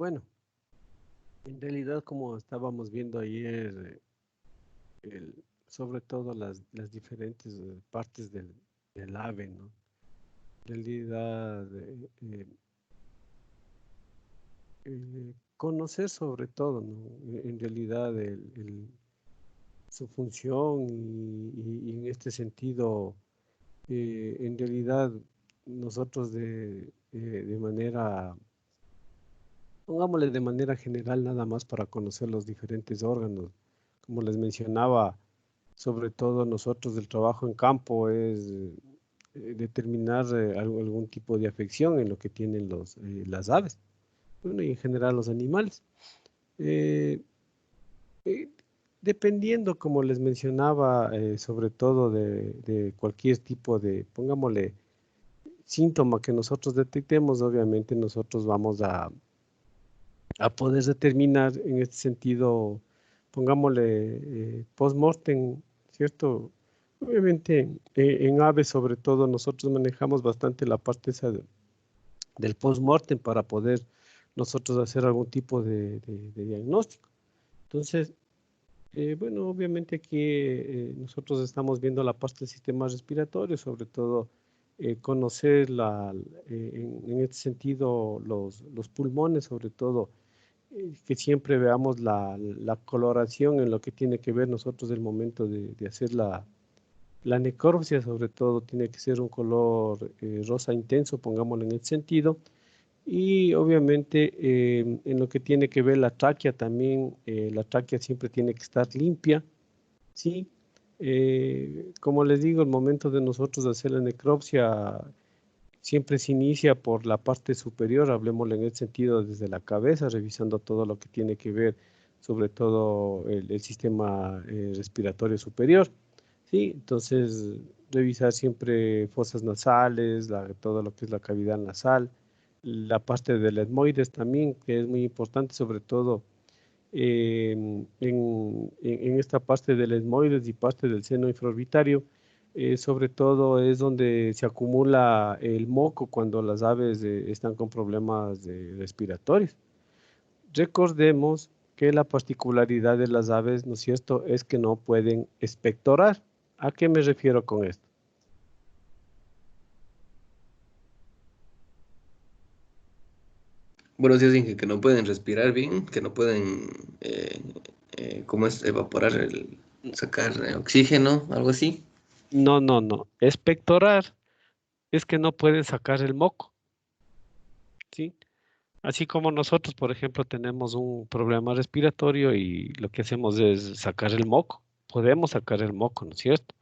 Bueno, en realidad como estábamos viendo ayer, sobre todo las diferentes partes del ave, ¿no? En realidad, conocer sobre todo, ¿no? En realidad su función y en este sentido, en realidad nosotros de manera, pongámosle de manera general nada más para conocer los diferentes órganos. Como les mencionaba, sobre todo nosotros del trabajo en campo es determinar algún tipo de afección en lo que tienen las aves, bueno, y en general los animales. Eh, eh, Dependiendo, como les mencionaba, sobre todo de cualquier tipo de, pongámosle, síntoma que nosotros detectemos, obviamente nosotros vamos a poder determinar en este sentido, pongámosle, post-mortem, ¿cierto? Obviamente, en aves sobre todo nosotros manejamos bastante la parte esa del post-mortem para poder nosotros hacer algún tipo de diagnóstico. Entonces, bueno, obviamente aquí nosotros estamos viendo la parte del sistema respiratorio, sobre todo conocer en este sentido los pulmones, sobre todo que siempre veamos la coloración en lo que tiene que ver nosotros del momento de hacer la necropsia, sobre todo tiene que ser un color rosa intenso, pongámoslo en el sentido. Y obviamente en lo que tiene que ver la tráquea también, la tráquea siempre tiene que estar limpia, ¿sí? Como les digo, el momento de nosotros hacer la necropsia siempre se inicia por la parte superior, hablemoslo en el sentido desde la cabeza, revisando todo lo que tiene que ver, sobre todo el sistema respiratorio superior, ¿sí? Entonces, revisar siempre fosas nasales, todo lo que es la cavidad nasal, la parte del etmoides también, que es muy importante, sobre todo en esta parte del etmoides y parte del seno infraorbitario, sobre todo es donde se acumula el moco cuando las aves están con problemas respiratorios. Recordemos que la particularidad de las aves, ¿no es cierto?, es que no pueden expectorar. ¿A qué me refiero con esto? Bueno, sí dicen que no pueden respirar bien, que no pueden, ¿cómo es? Evaporar, sacar oxígeno, algo así. No, no, no. Expectorar es que no pueden sacar el moco, ¿sí? Así como nosotros, por ejemplo, tenemos un problema respiratorio y lo que hacemos es sacar el moco. Podemos sacar el moco, ¿no es cierto?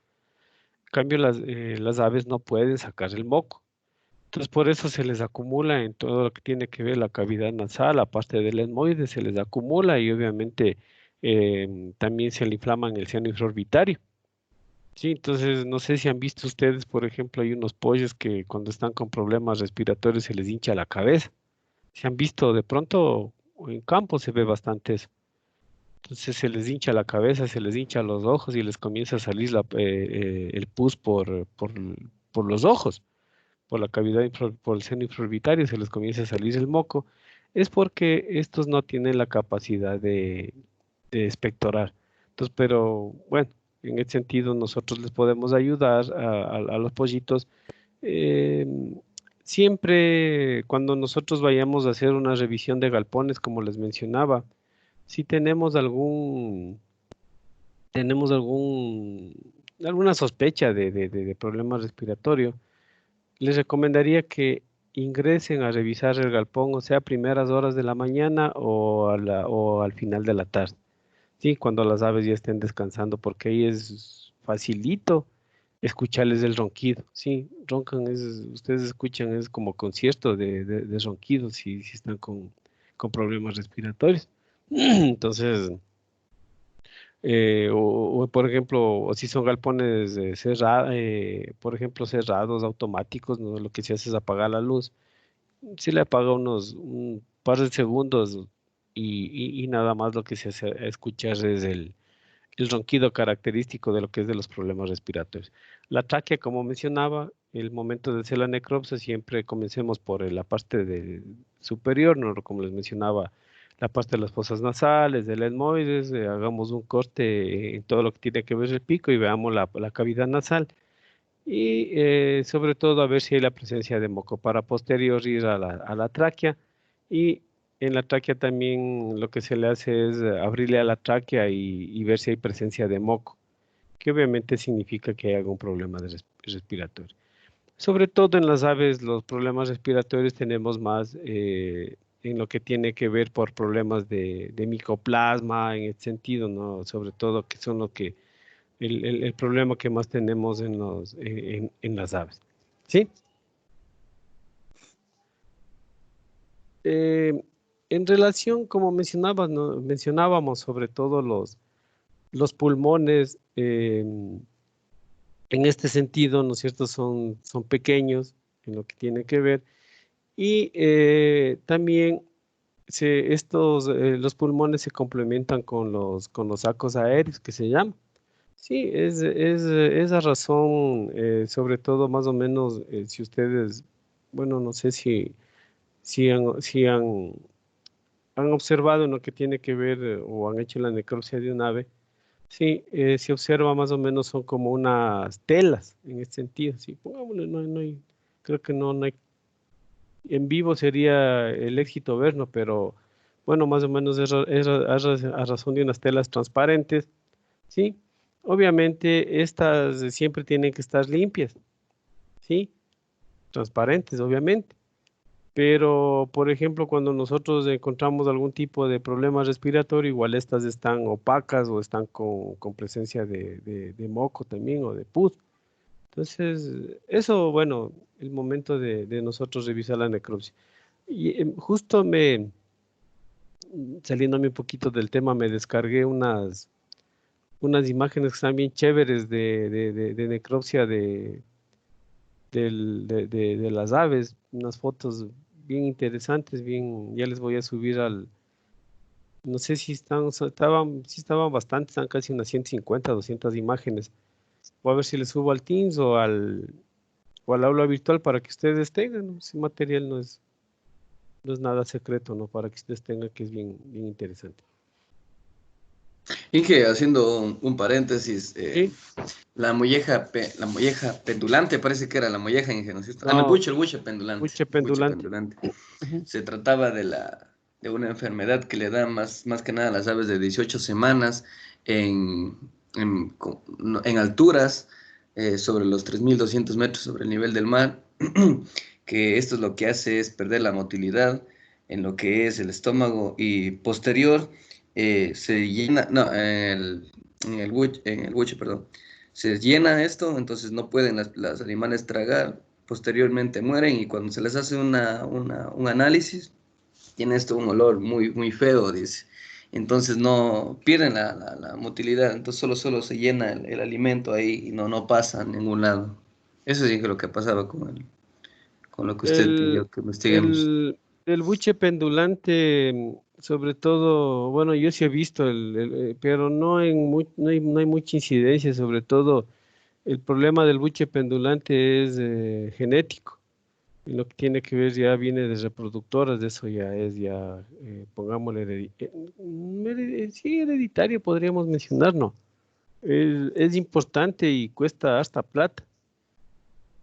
En cambio, las aves no pueden sacar el moco. Entonces, por eso se les acumula en todo lo que tiene que ver la cavidad nasal, aparte del etmoide, se les acumula y obviamente también se le inflaman el seno infraorbitario. Sí, entonces no sé si han visto ustedes, por ejemplo, hay unos pollos que cuando están con problemas respiratorios se les hincha la cabeza. Se han visto de pronto o en campo se ve bastante eso. Entonces se les hincha la cabeza, se les hincha los ojos y les comienza a salir el pus por los ojos, por la cavidad, por el seno infraorbitario, se les comienza a salir el moco. Es porque estos no tienen la capacidad de expectorar. Entonces, pero bueno, en ese sentido nosotros les podemos ayudar a los pollitos. eh, Siempre cuando nosotros vayamos a hacer una revisión de galpones, como les mencionaba, si tenemos alguna sospecha de problema respiratorio, les recomendaría que ingresen a revisar el galpón, o sea, a primeras horas de la mañana o al final de la tarde. Sí, cuando las aves ya estén descansando, porque ahí es facilito escucharles el ronquido. Sí, roncan, ustedes escuchan, es como concierto de ronquidos si están con problemas respiratorios. Entonces, por ejemplo, o si son galpones por ejemplo, cerrados, automáticos, ¿no? Lo que se hace es apagar la luz. Si le apaga un par de segundos y nada más lo que se hace escuchar es el ronquido característico de lo que es de los problemas respiratorios. La tráquea, como mencionaba, el momento de hacer la necropsia siempre comencemos por la parte superior, ¿no? Como les mencionaba, la parte de las fosas nasales, del etmoides, hagamos un corte en todo lo que tiene que ver el pico y veamos la cavidad nasal. Y sobre todo a ver si hay la presencia de moco. Para posterior ir a la tráquea, y en la tráquea también lo que se le hace es abrirle a la tráquea y ver si hay presencia de moco, que obviamente significa que hay algún problema respiratorio. Sobre todo en las aves, los problemas respiratorios tenemos más en lo que tiene que ver por problemas de micoplasma, en el sentido, ¿no? Sobre todo que son lo que el problema que más tenemos en las aves. ¿Sí? Eh, en relación, como mencionabas, ¿no? Mencionábamos sobre todo los pulmones, en este sentido, ¿no es cierto? Son pequeños en lo que tiene que ver. Y también los pulmones se complementan con los sacos aéreos, que se llaman. Sí, es esa razón, sobre todo más o menos, si ustedes, bueno, no sé si han observado en lo que tiene que ver o han hecho la necropsia de un ave, sí, se observa más o menos son como unas telas en este sentido, sí, pongámosle, no hay, creo que no hay, en vivo sería el éxito verlo, pero bueno, más o menos a razón de unas telas transparentes. ¿Sí? Obviamente estas siempre tienen que estar limpias, ¿sí? Transparentes, obviamente. Pero, por ejemplo, cuando nosotros encontramos algún tipo de problema respiratorio, igual estas están opacas o están con presencia de moco también o de pus. Entonces, eso, bueno, el momento de nosotros revisar la necropsia. Y justo saliéndome un poquito del tema, me descargué unas imágenes que están bien chéveres de necropsia de las aves, unas fotos bien interesantes, bien, ya les voy a subir no sé si sí estaban bastantes, están casi unas 150, 200 imágenes. Voy a ver si les subo al Teams o al aula virtual para que ustedes tengan, ¿no? Ese material no es nada secreto, ¿no? Para que ustedes tengan, que es bien, bien interesante. Inge, haciendo un paréntesis, ¿Sí? la molleja pendulante, parece que era la molleja, Inge, ¿no es cierto? Ah, no, No, el buche pendulante, buche el buche pendulante. pendulante. Ujú. Se trataba de una enfermedad que le da más que nada a las aves de 18 semanas en, en alturas, sobre los 3.200 metros sobre el nivel del mar, que esto es lo que hace es perder la motilidad en lo que es el estómago y posterior se llena, no, en el buche, perdón, se llena esto, entonces no pueden las animales tragar, posteriormente mueren y cuando se les hace un análisis, tiene esto un olor muy feo, dice. Entonces no pierden la motilidad, entonces solo se llena el alimento ahí y no pasa a ningún lado. Eso sí que es lo que pasaba con lo que usted El, pidió que investiguemos. el buche pendulante, sobre todo, bueno, yo sí he visto, pero no hay mucha incidencia, sobre todo el problema del buche pendulante es genético. Y lo que tiene que ver ya viene de reproductoras, de eso ya, pongámosle, sí, hereditario podríamos mencionar, ¿no? Es importante y cuesta hasta plata,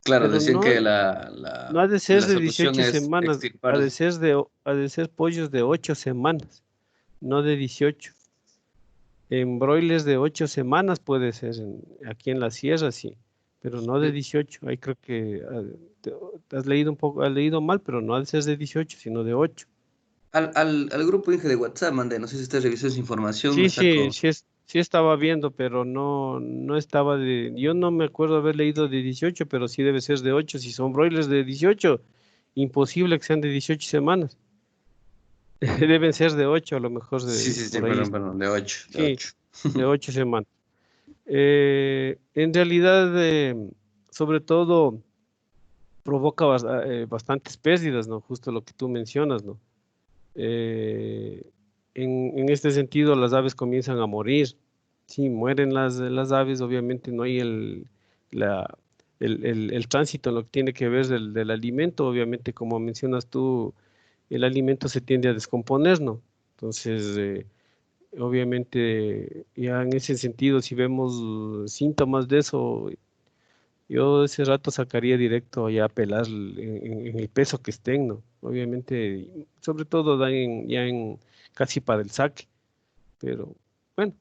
Claro, pero decían no, que no ha de ser la de solución 18 es semanas, ha extirpar. de ser pollos de 8 semanas, no de 18. En broilers de 8 semanas puede ser, aquí en la sierra sí, pero no de 18. Ahí creo que has leído un poco, has leído mal, pero no ha de ser de 18, sino de 8. Al grupo Inge de WhatsApp mandé, no sé si usted revisó esa información, Sí, me sí, sacó. sí estaba viendo, pero no estaba yo no me acuerdo haber leído de 18, pero sí debe ser de 8. Si son broilers de 18, imposible que sean de 18 semanas. Deben ser de 8, a lo mejor Sí, por ahí. perdón, de 8 de Sí, 8. de 8 semanas. En realidad, sobre todo, provoca bastantes pérdidas, ¿no? Justo lo que tú mencionas, ¿no? En este sentido, las aves comienzan a morir. Sí, mueren las aves, obviamente no hay la, el tránsito en lo que tiene que ver del alimento, obviamente como mencionas tú, el alimento se tiende a descomponer, ¿no? Entonces, obviamente, ya en ese sentido, si vemos síntomas de eso, yo ese rato sacaría directo ya a pelar en el peso que estén, ¿no? Obviamente, sobre todo ya en casi para el saque, pero bueno,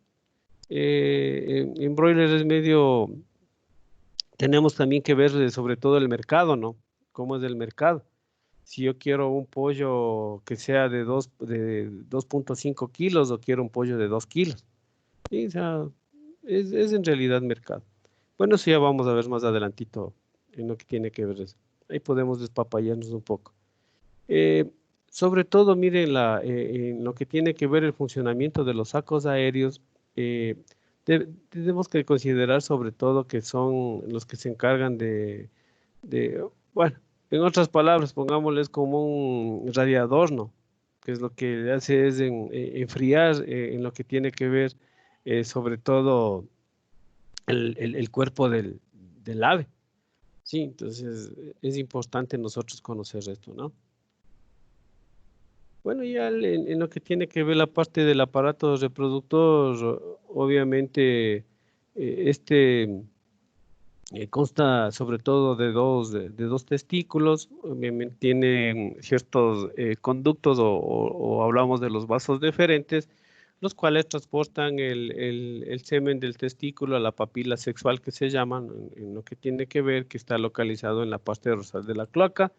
en broiler es medio, tenemos también que ver sobre todo el mercado, ¿no? ¿Cómo es el mercado? Si yo quiero un pollo que sea de 2.5 kilos o quiero un pollo de 2 kilos. Sí, o sea, es en realidad mercado. Bueno, eso ya vamos a ver más adelantito en lo que tiene que ver eso. Ahí podemos despapallarnos un poco. Eh, Sobre todo, miren, en lo que tiene que ver el funcionamiento de los sacos aéreos, tenemos que considerar sobre todo que son los que se encargan bueno, en otras palabras, pongámosles como un radiador, ¿no? Que es lo que hace es enfriar en lo que tiene que ver sobre todo el cuerpo del ave. Sí, entonces es importante nosotros conocer esto, ¿no? Bueno, ya en lo que tiene que ver la parte del aparato reproductor, obviamente este consta sobre todo de dos testículos, obviamente tiene ciertos conductos o hablamos de los vasos deferentes, los cuales transportan el semen del testículo a la papila sexual que se llaman, en lo que tiene que ver, que está localizado en la parte dorsal de la cloaca.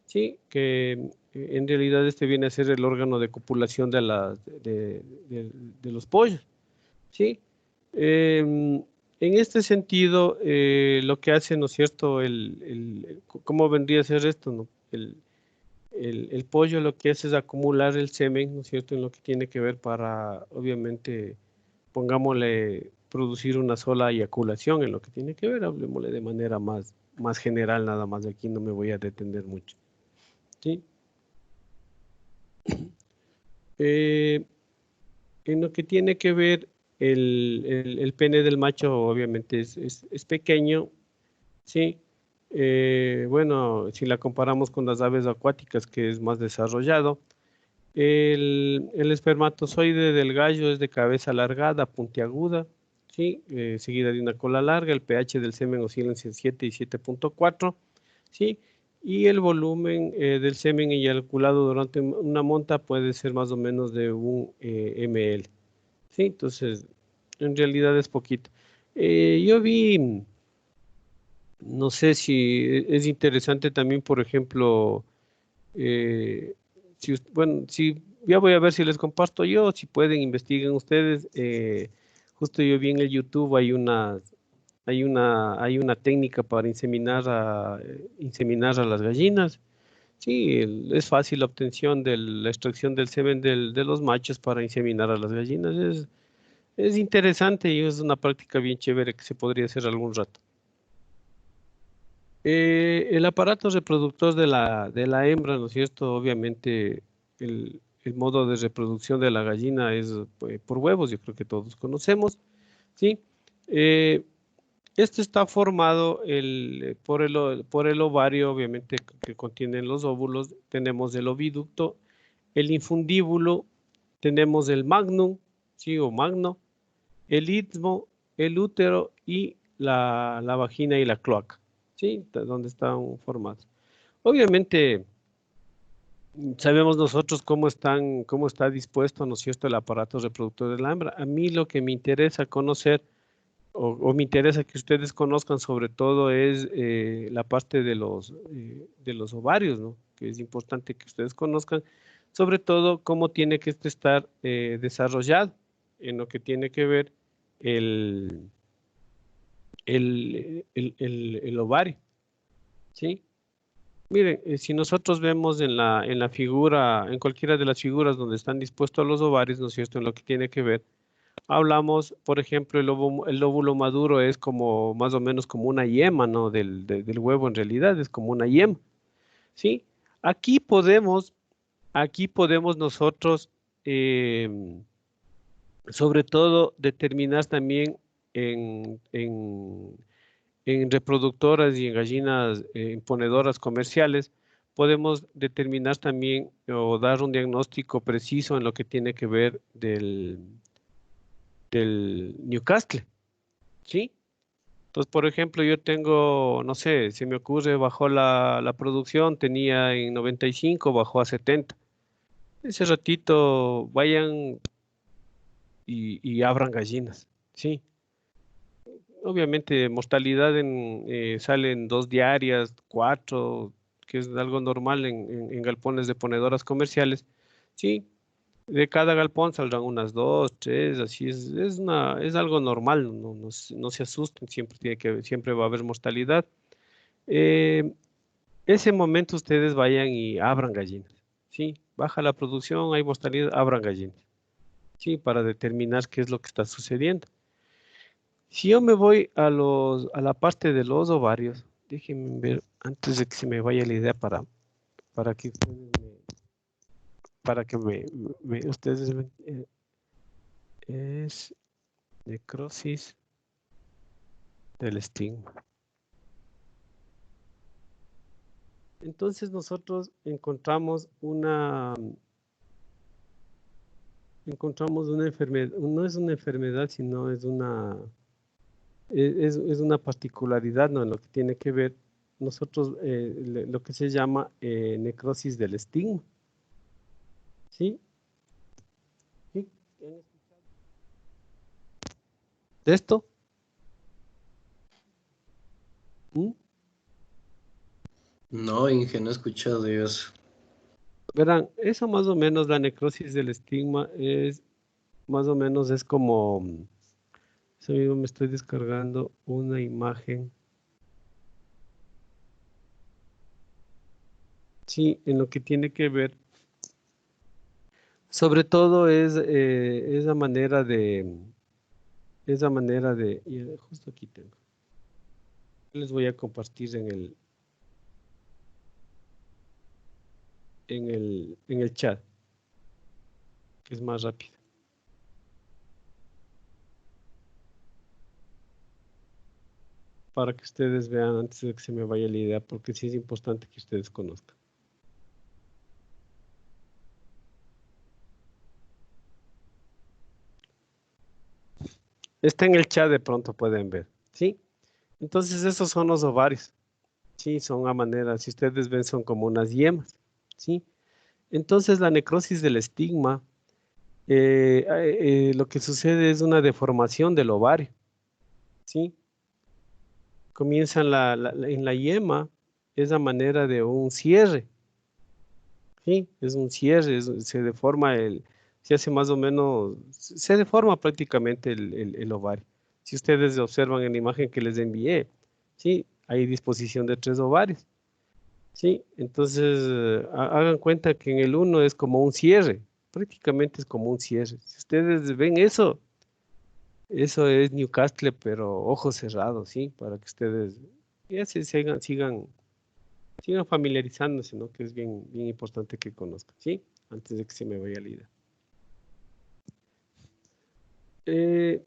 Sí, que en realidad este viene a ser el órgano de copulación de los pollos, ¿sí? En este sentido, lo que hace, ¿no es cierto? ¿Cómo vendría a ser esto, no? El pollo lo que hace es acumular el semen, ¿no es cierto? En lo que tiene que ver para, obviamente, pongámosle, producir una sola eyaculación en lo que tiene que ver, hablemosle de manera más general, nada más, aquí no me voy a detener mucho, ¿sí? Eh, en lo que tiene que ver el pene del macho, obviamente es pequeño, ¿sí? Bueno, si la comparamos con las aves acuáticas, que es más desarrollado, el espermatozoide del gallo es de cabeza alargada, puntiaguda, ¿sí? Seguida de una cola larga, el pH del semen oscila entre 7 y 7.4, ¿sí? Y el volumen del semen eyaculado durante una monta puede ser más o menos de un ml, ¿sí? Entonces, en realidad es poquito. Yo vi, no sé si es interesante también, por ejemplo, bueno, si ya voy a ver si les comparto yo, si pueden, investiguen ustedes. Justo yo vi en el YouTube hay una técnica para inseminar a las gallinas. Sí, es fácil la obtención de la extracción del semen de los machos para inseminar a las gallinas. Es interesante y es una práctica bien chévere que se podría hacer algún rato. El aparato reproductor de la hembra, ¿no es cierto? Obviamente el modo de reproducción de la gallina es por huevos, yo creo que todos conocemos, ¿sí? Eh, este está formado por el ovario, obviamente, que contiene los óvulos. Tenemos el oviducto, el infundíbulo, tenemos el magnum, ¿sí? O magno, el istmo, el útero y la vagina y la cloaca, ¿sí? Donde están formados. Obviamente, sabemos nosotros cómo está dispuesto, ¿no es cierto?, el aparato reproductor de la hembra. A mí lo que me interesa conocer o me interesa que ustedes conozcan sobre todo es la parte de los ovarios, ¿no? Que es importante que ustedes conozcan, sobre todo cómo tiene que estar desarrollado en lo que tiene que ver el, el ovario, ¿sí? Miren, si nosotros vemos en la figura, en cualquiera de las figuras donde están dispuestos los ovarios, ¿no es cierto?, en lo que tiene que ver, hablamos, por ejemplo, el óvulo maduro es como más o menos como una yema, ¿no? Del huevo en realidad, es como una yema, ¿sí? Aquí podemos, aquí podemos nosotros Sobre todo, determinar también en reproductoras y en gallinas ponedoras comerciales, podemos determinar también o dar un diagnóstico preciso en lo que tiene que ver del Newcastle, ¿sí? Entonces, por ejemplo, yo tengo, no sé, se me ocurre, bajó la producción, tenía en 95, bajó a 70. Ese ratito vayan y abran gallinas, ¿sí? Obviamente, mortalidad salen 2 diarias, 4, que es algo normal en galpones de ponedoras comerciales. Sí, de cada galpón saldrán unas 2, 3, así es algo normal, no se asusten, siempre va a haber mortalidad. Eh, Ese momento ustedes vayan y abran gallinas. Sí, baja la producción, hay mortalidad, abran gallinas. Sí, para determinar qué es lo que está sucediendo. Si yo me voy a la parte de los ovarios, déjenme ver antes de que se me vaya la idea para que ustedes es necrosis del estigma. Entonces nosotros encontramos una enfermedad, no es una enfermedad, sino es una particularidad, ¿no? En lo que tiene que ver nosotros, lo que se llama necrosis del estigma, ¿sí? ¿Sí? ¿De esto? ¿Mm? No, Inge, no he escuchado de eso. Verán, eso más o menos, la necrosis del estigma más o menos es como, eso mismo me estoy descargando una imagen, sí, en lo que tiene que ver, sobre todo es y justo aquí tengo, les voy a compartir en el chat, que es más rápido, para que ustedes vean antes de que se me vaya la idea, porque sí es importante que ustedes conozcan. Está en el chat, de pronto pueden ver, ¿sí? Entonces esos son los ovarios, ¿sí? Son a manera, si ustedes ven, son como unas yemas, ¿sí? Entonces la necrosis del estigma, lo que sucede es una deformación del ovario, ¿sí? Comienza en la yema, es a manera de un cierre, ¿sí? Es un cierre, se deforma se hace más o menos, se deforma prácticamente el ovario. Si ustedes observan en la imagen que les envié, ¿sí? Hay disposición de 3 ovarios, ¿sí? Entonces, hagan cuenta que en el uno es como un cierre, prácticamente es como un cierre. Si ustedes ven eso, eso es Newcastle, pero ojos cerrados, ¿sí? Para que ustedes ya sigan familiarizándose, ¿no? Que es bien, bien importante que conozcan, ¿sí? Antes de que se me vaya la idea. Eh,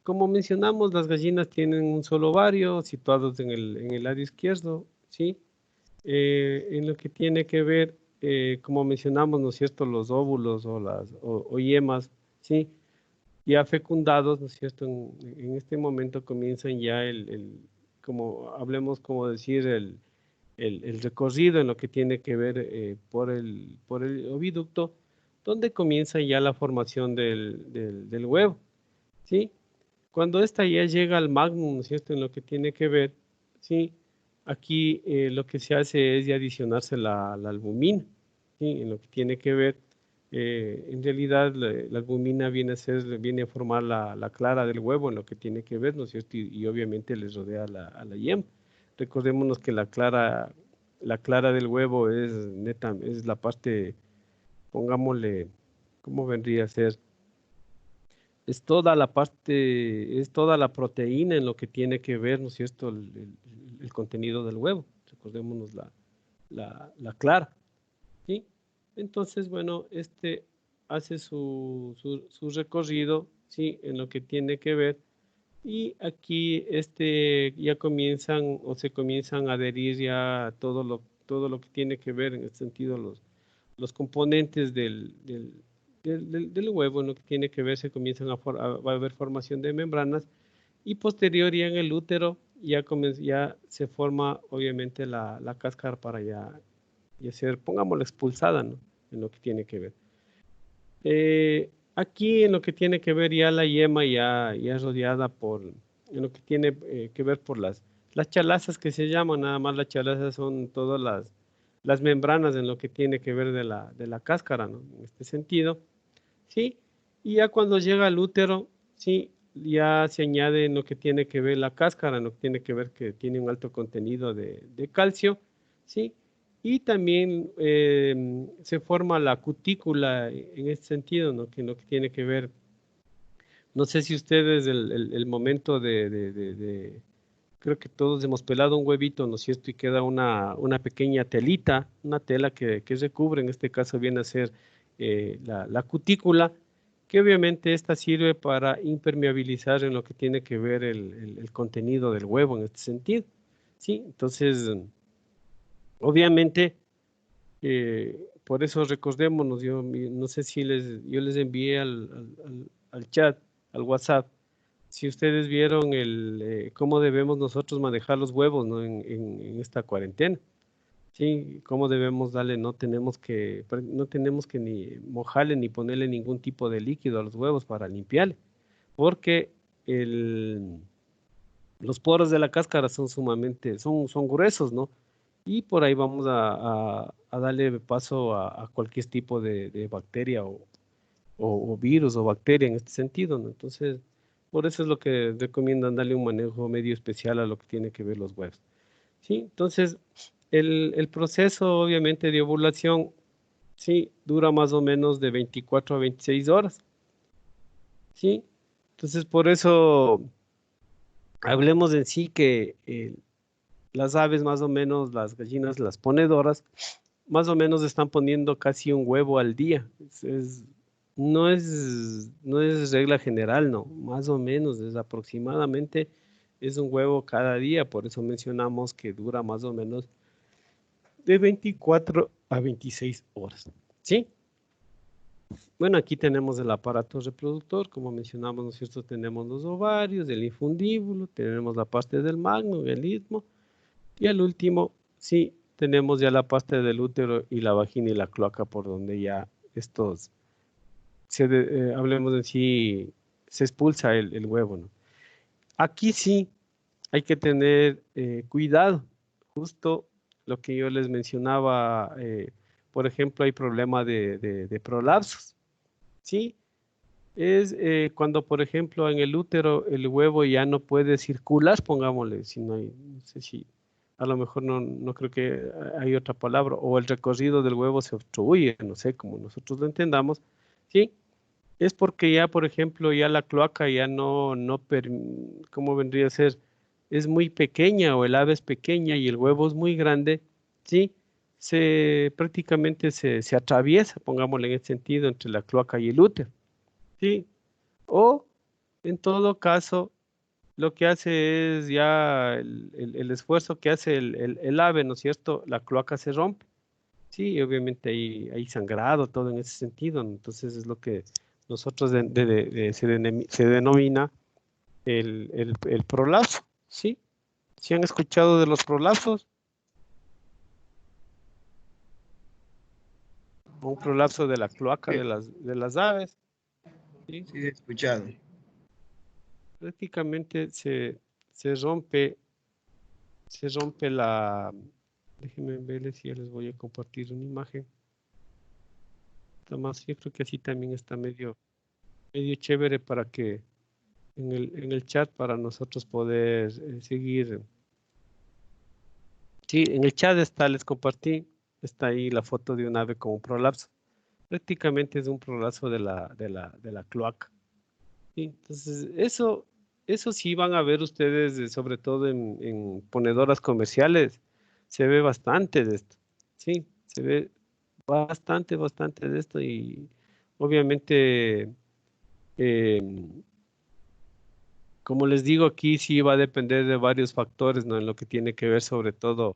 Como mencionamos, las gallinas tienen un solo ovario situados en el lado izquierdo, ¿sí? En lo que tiene que ver, como mencionamos, ¿no es cierto?, los óvulos o yemas, ¿sí? Ya fecundados, ¿no es cierto?, en este momento comienzan ya como hablemos, como decir, el recorrido en lo que tiene que ver por el oviducto, donde comienza ya la formación del huevo, ¿sí? Cuando esta ya llega al magnum, ¿no es cierto?, en lo que tiene que ver, ¿sí? Aquí lo que se hace es ya adicionarse la albumina, ¿sí? En lo que tiene que ver, en realidad la albumina viene a formar la clara del huevo, en lo que tiene que ver, ¿no es cierto? Y obviamente les rodea a la yema. Recordémonos que la clara del huevo es la parte, pongámosle, ¿cómo vendría a ser? Es toda la proteína en lo que tiene que ver, ¿no es cierto?, el contenido del huevo. Recordémonos la clara, ¿sí? Entonces, bueno, hace su recorrido, ¿sí? En lo que tiene que ver. Y aquí ya comienzan o se comienzan a adherir ya todo lo que tiene que ver en este sentido los componentes del huevo, en lo que tiene que ver, se comienzan va a haber formación de membranas y posterior ya en el útero ya se forma obviamente la cáscara para ya ser, pongámosla expulsada, ¿no? En lo que tiene que ver. Aquí en lo que tiene que ver ya la yema ya es rodeada en lo que tiene que ver por las chalazas que se llaman, nada más las chalazas son todas las membranas en lo que tiene que ver de la cáscara, ¿no? En este sentido, ¿sí? Y ya cuando llega al útero, ¿sí? Ya se añade en lo que tiene que ver la cáscara, en lo que tiene que ver que tiene un alto contenido de calcio, ¿sí? Y también se forma la cutícula en este sentido, ¿no? Que en lo que tiene que ver, no sé si ustedes el momento creo que todos hemos pelado un huevito, ¿no es cierto? Y queda una pequeña telita, una tela que recubre, en este caso viene a ser la cutícula, que obviamente esta sirve para impermeabilizar en lo que tiene que ver el contenido del huevo en este sentido, ¿sí? Entonces, obviamente, por eso recordémonos, no sé si yo les envié al chat, al WhatsApp, si ustedes vieron cómo debemos nosotros manejar los huevos, ¿no? En esta cuarentena, ¿sí? Cómo debemos darle, no tenemos que ni mojarle ni ponerle ningún tipo de líquido a los huevos para limpiarle, porque los poros de la cáscara son gruesos, ¿no? Y por ahí vamos a darle paso a cualquier tipo de bacteria o virus o bacteria en este sentido, ¿no? Entonces, por eso es lo que recomiendan darle un manejo medio especial a lo que tiene que ver los huevos. ¿Sí? Entonces, el proceso obviamente de ovulación, sí, dura más o menos de 24 a 26 horas. ¿Sí? Entonces, por eso hablemos en sí que las aves más o menos, las gallinas, las ponedoras, más o menos están poniendo casi un huevo al día. No es regla general, no, más o menos, es aproximadamente, es un huevo cada día, por eso mencionamos que dura más o menos de 24 a 26 horas, ¿sí? Bueno, aquí tenemos el aparato reproductor, como mencionamos, ¿no es cierto? Tenemos los ovarios, el infundíbulo, tenemos la parte del magno, el istmo, y al último, sí, tenemos ya la parte del útero y la vagina y la cloaca por donde ya hablemos en sí, se expulsa el huevo, ¿no? Aquí sí hay que tener cuidado, justo lo que yo les mencionaba, por ejemplo, hay problema de prolapsos, ¿sí? Es cuando, por ejemplo, en el útero el huevo ya no puede circular, pongámosle, si no hay, no sé si, a lo mejor no creo que hay otra palabra, o el recorrido del huevo se obstruye, no sé, como nosotros lo entendamos, ¿sí? Es porque ya, por ejemplo, ya la cloaca ya ¿cómo vendría a ser? Es muy pequeña o el ave es pequeña y el huevo es muy grande, ¿sí? Prácticamente se atraviesa, pongámosle en este sentido, entre la cloaca y el útero, ¿sí? O, en todo caso, lo que hace es ya el esfuerzo que hace el ave, ¿no es cierto? La cloaca se rompe. Sí, y obviamente hay sangrado, todo en ese sentido, ¿no? Entonces es lo que nosotros se denomina el prolapso, ¿sí? ¿Sí han escuchado de los prolapsos? Un prolapso de la cloaca Sí, de las aves, ¿sí? sí, he escuchado. Prácticamente se rompe déjenme ver si ya les voy a compartir una imagen. Tomás, yo creo que así también está medio chévere para que en el chat para nosotros poder seguir. Sí, en el chat les compartí, está ahí la foto de un ave con un prolapso. Prácticamente es un prolapso de la cloaca. Sí, entonces, eso sí van a ver ustedes, sobre todo en ponedoras comerciales, se ve bastante de esto. Sí, se ve bastante de esto y obviamente Como les digo, aquí sí va a depender de varios factores, ¿no? En lo que tiene que ver sobre todo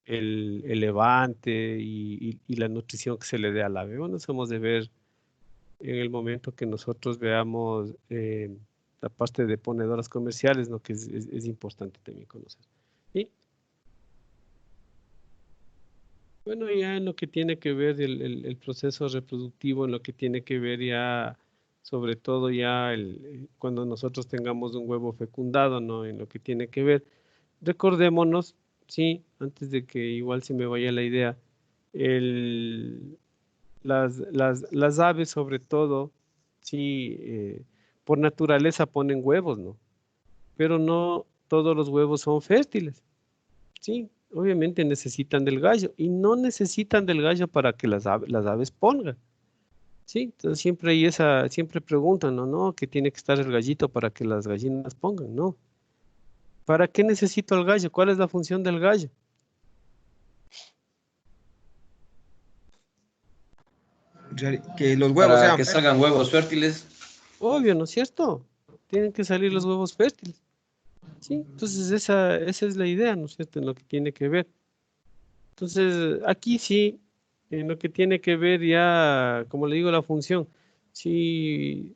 el levante y la nutrición que se le dé al ave. Bueno, eso hemos de ver en el momento que nosotros veamos la parte de ponedoras comerciales, ¿no? Que es importante también conocer. Y bueno, ya en lo que tiene que ver el proceso reproductivo, en lo que tiene que ver ya, sobre todo ya cuando nosotros tengamos un huevo fecundado, ¿no? En lo que tiene que ver, recordémonos, sí, antes de que igual se me vaya la idea, el, las aves sobre todo, sí, por naturaleza ponen huevos, ¿no? Pero no todos los huevos son fértiles. Sí, obviamente necesitan del gallo y no necesitan del gallo para que las aves pongan. Sí, entonces siempre hay siempre preguntan, no, no, que tiene que estar el gallito para que las gallinas pongan, no. ¿Para qué necesito el gallo? ¿Cuál es la función del gallo? Que los huevos Para sean que salgan fértiles. huevos fértiles. Obvio, ¿no es cierto? Tienen que salir los huevos fértiles. Sí, entonces esa es la idea, ¿no es cierto? En lo que tiene que ver. Entonces, aquí sí, en lo que tiene que ver ya, como le digo, la función. Sí,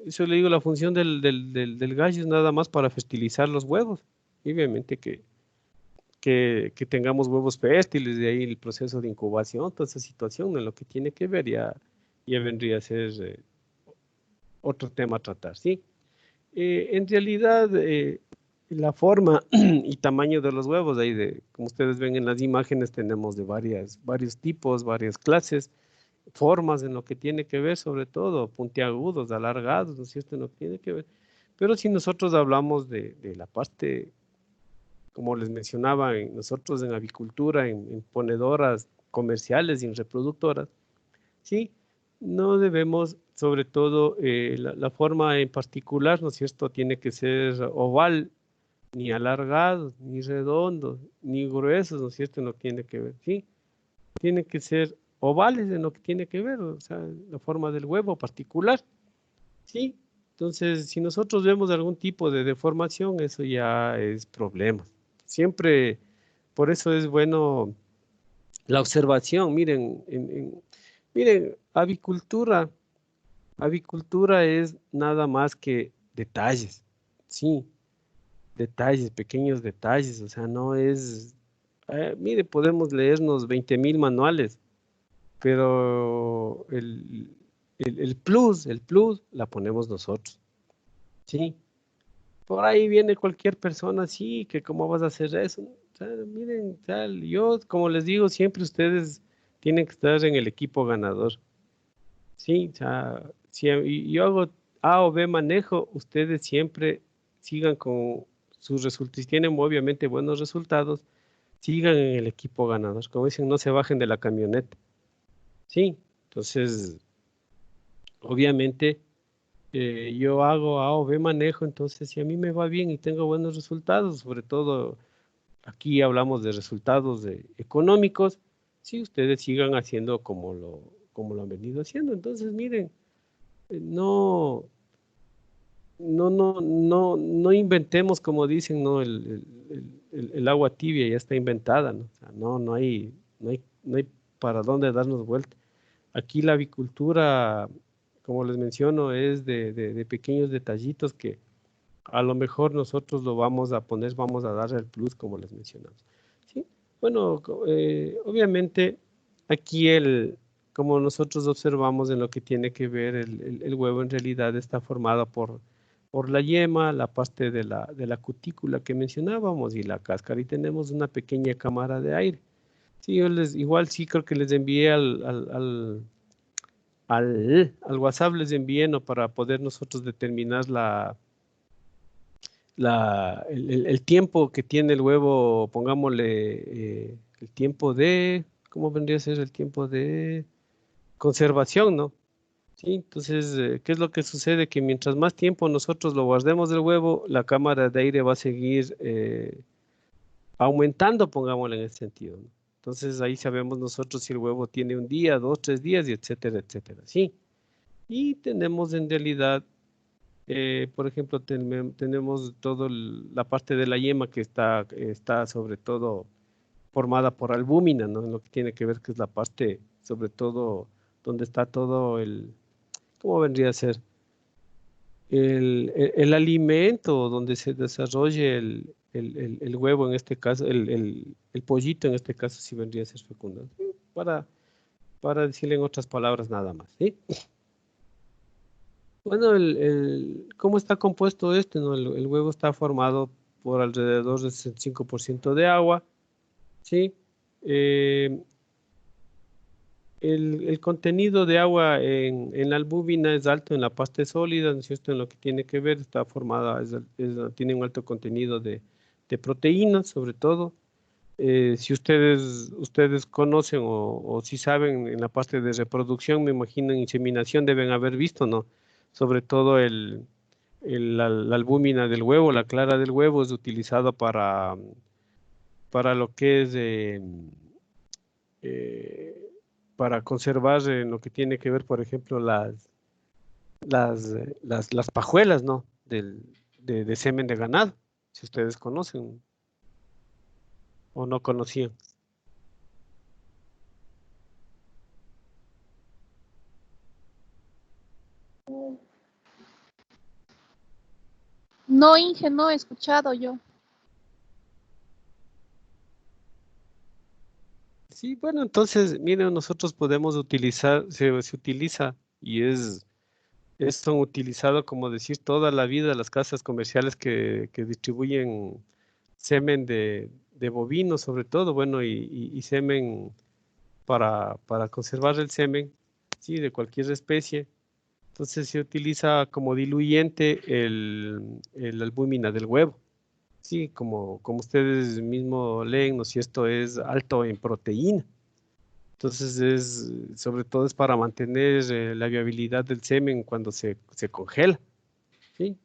eso le digo, la función del gallo es nada más para fertilizar los huevos. Y obviamente que tengamos huevos fértiles, de ahí el proceso de incubación, toda esa situación, en lo que tiene que ver ya vendría a ser otro tema a tratar, ¿sí? En realidad, la forma y tamaño de los huevos, ahí como ustedes ven en las imágenes, tenemos de varios tipos, varias clases, formas en lo que tiene que ver, sobre todo puntiagudos, alargados, ¿no es cierto? En lo que tiene que ver. Pero si nosotros hablamos de la parte, como les mencionaba, nosotros en avicultura, en ponedoras comerciales y en reproductoras, ¿sí? No debemos, sobre todo, la forma en particular, ¿no es cierto? Tiene que ser oval, ni alargados, ni redondos, ni gruesos, ¿no es cierto? No tiene que ver, ¿sí? Tiene que ser ovales en lo que tiene que ver, o sea, la forma del huevo particular, ¿sí? Entonces, si nosotros vemos algún tipo de deformación, eso ya es problema. Siempre, por eso es bueno la observación. Miren, miren, avicultura es nada más que detalles, sí, detalles, pequeños detalles, o sea, no es, mire, podemos leernos 20.000 manuales, pero el plus la ponemos nosotros, sí. Por ahí viene cualquier persona, sí, que cómo vas a hacer eso. O sea, miren, tal, yo, como les digo, siempre ustedes tienen que estar en el equipo ganador. Sí, o sea, si yo hago A o B manejo, ustedes siempre sigan con sus resultados. Si tienen obviamente buenos resultados, sigan en el equipo ganador. Como dicen, no se bajen de la camioneta. Sí, entonces, obviamente, yo hago A o B manejo, entonces si a mí me va bien y tengo buenos resultados, sobre todo aquí hablamos de resultados económicos, sí, ustedes sigan haciendo como lo han venido haciendo. Entonces, miren, no, no inventemos, como dicen, ¿no? El agua tibia ya está inventada, ¿no? O sea, no hay para dónde darnos vuelta. Aquí la avicultura, como les menciono, es de pequeños detallitos que a lo mejor nosotros lo vamos a poner, vamos a darle el plus, como les mencionamos. ¿Sí? Bueno, obviamente aquí como nosotros observamos en lo que tiene que ver el huevo, en realidad está formado por la yema, la parte de la cutícula que mencionábamos y la cáscara, y tenemos una pequeña cámara de aire. Sí, igual sí creo que les envié al WhatsApp, les envié, ¿no? Para poder nosotros determinar el tiempo que tiene el huevo, pongámosle el tiempo ¿cómo vendría a ser el tiempo de conservación, ¿no? Sí, entonces, ¿qué es lo que sucede? Que mientras más tiempo nosotros lo guardemos del huevo, la cámara de aire va a seguir aumentando, pongámosle en ese sentido, ¿no? Entonces ahí sabemos nosotros si el huevo tiene un día, 2, 3 días, y etcétera, etcétera, sí. Y tenemos en realidad Por ejemplo, tenemos toda la parte de la yema que está sobre todo formada por albúmina, ¿no? En lo que tiene que ver que es la parte, sobre todo, donde está todo ¿cómo vendría a ser? El alimento donde se desarrolle el huevo, en este caso, el pollito, en este caso, sí vendría a ser fecundado. Para, para decirle en otras palabras nada más, ¿sí? Bueno, ¿cómo está compuesto este, no? El huevo está formado por alrededor del 65% de agua, ¿sí? Eh, el contenido de agua en la albúmina es alto en la pasta sólida, ¿no es cierto? En lo que tiene que ver, está formada, tiene un alto contenido de proteínas, sobre todo. Si ustedes conocen o si saben en la parte de reproducción, me imagino en inseminación deben haber visto, ¿no? Sobre todo la albúmina del huevo, la clara del huevo es utilizado para lo que es eh, para conservar en lo que tiene que ver, por ejemplo, las pajuelas, ¿no? De semen de ganado, si ustedes conocen o no conocían. No, Inge, no he escuchado yo. Sí, bueno, entonces, miren, nosotros podemos utilizar, se utiliza y son utilizados, como decir, toda la vida las casas comerciales que distribuyen semen de bovino, sobre todo, bueno, y semen para conservar el semen, sí, de cualquier especie. Entonces se utiliza como diluyente el albúmina del huevo. Sí, como ustedes mismos leen, ¿no? Si esto es alto en proteína. Entonces sobre todo es para mantener la viabilidad del semen cuando se congela. Sí,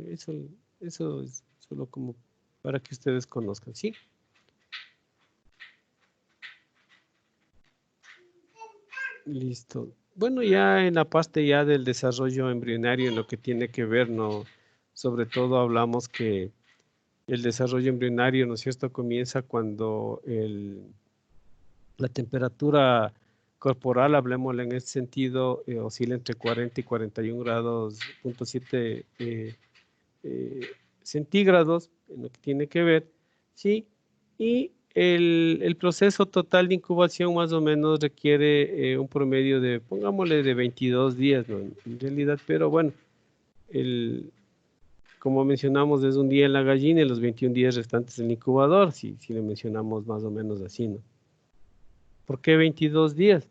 eso, eso es solo como para que ustedes conozcan, ¿sí? Listo. Bueno, ya en la parte ya del desarrollo embrionario, en lo que tiene que ver, ¿no? Sobre todo hablamos que el desarrollo embrionario, ¿no es cierto?, comienza cuando la temperatura corporal, hablemosle en este sentido, oscila entre 40 y 41 grados, 0.7 eh, centígrados, en lo que tiene que ver, ¿sí? Y el proceso total de incubación más o menos requiere un promedio de, pongámosle, de 22 días, ¿no? En realidad, pero bueno, como mencionamos, es un día en la gallina y los 21 días restantes en el incubador, si le mencionamos más o menos así, ¿no? ¿Por qué 22 días?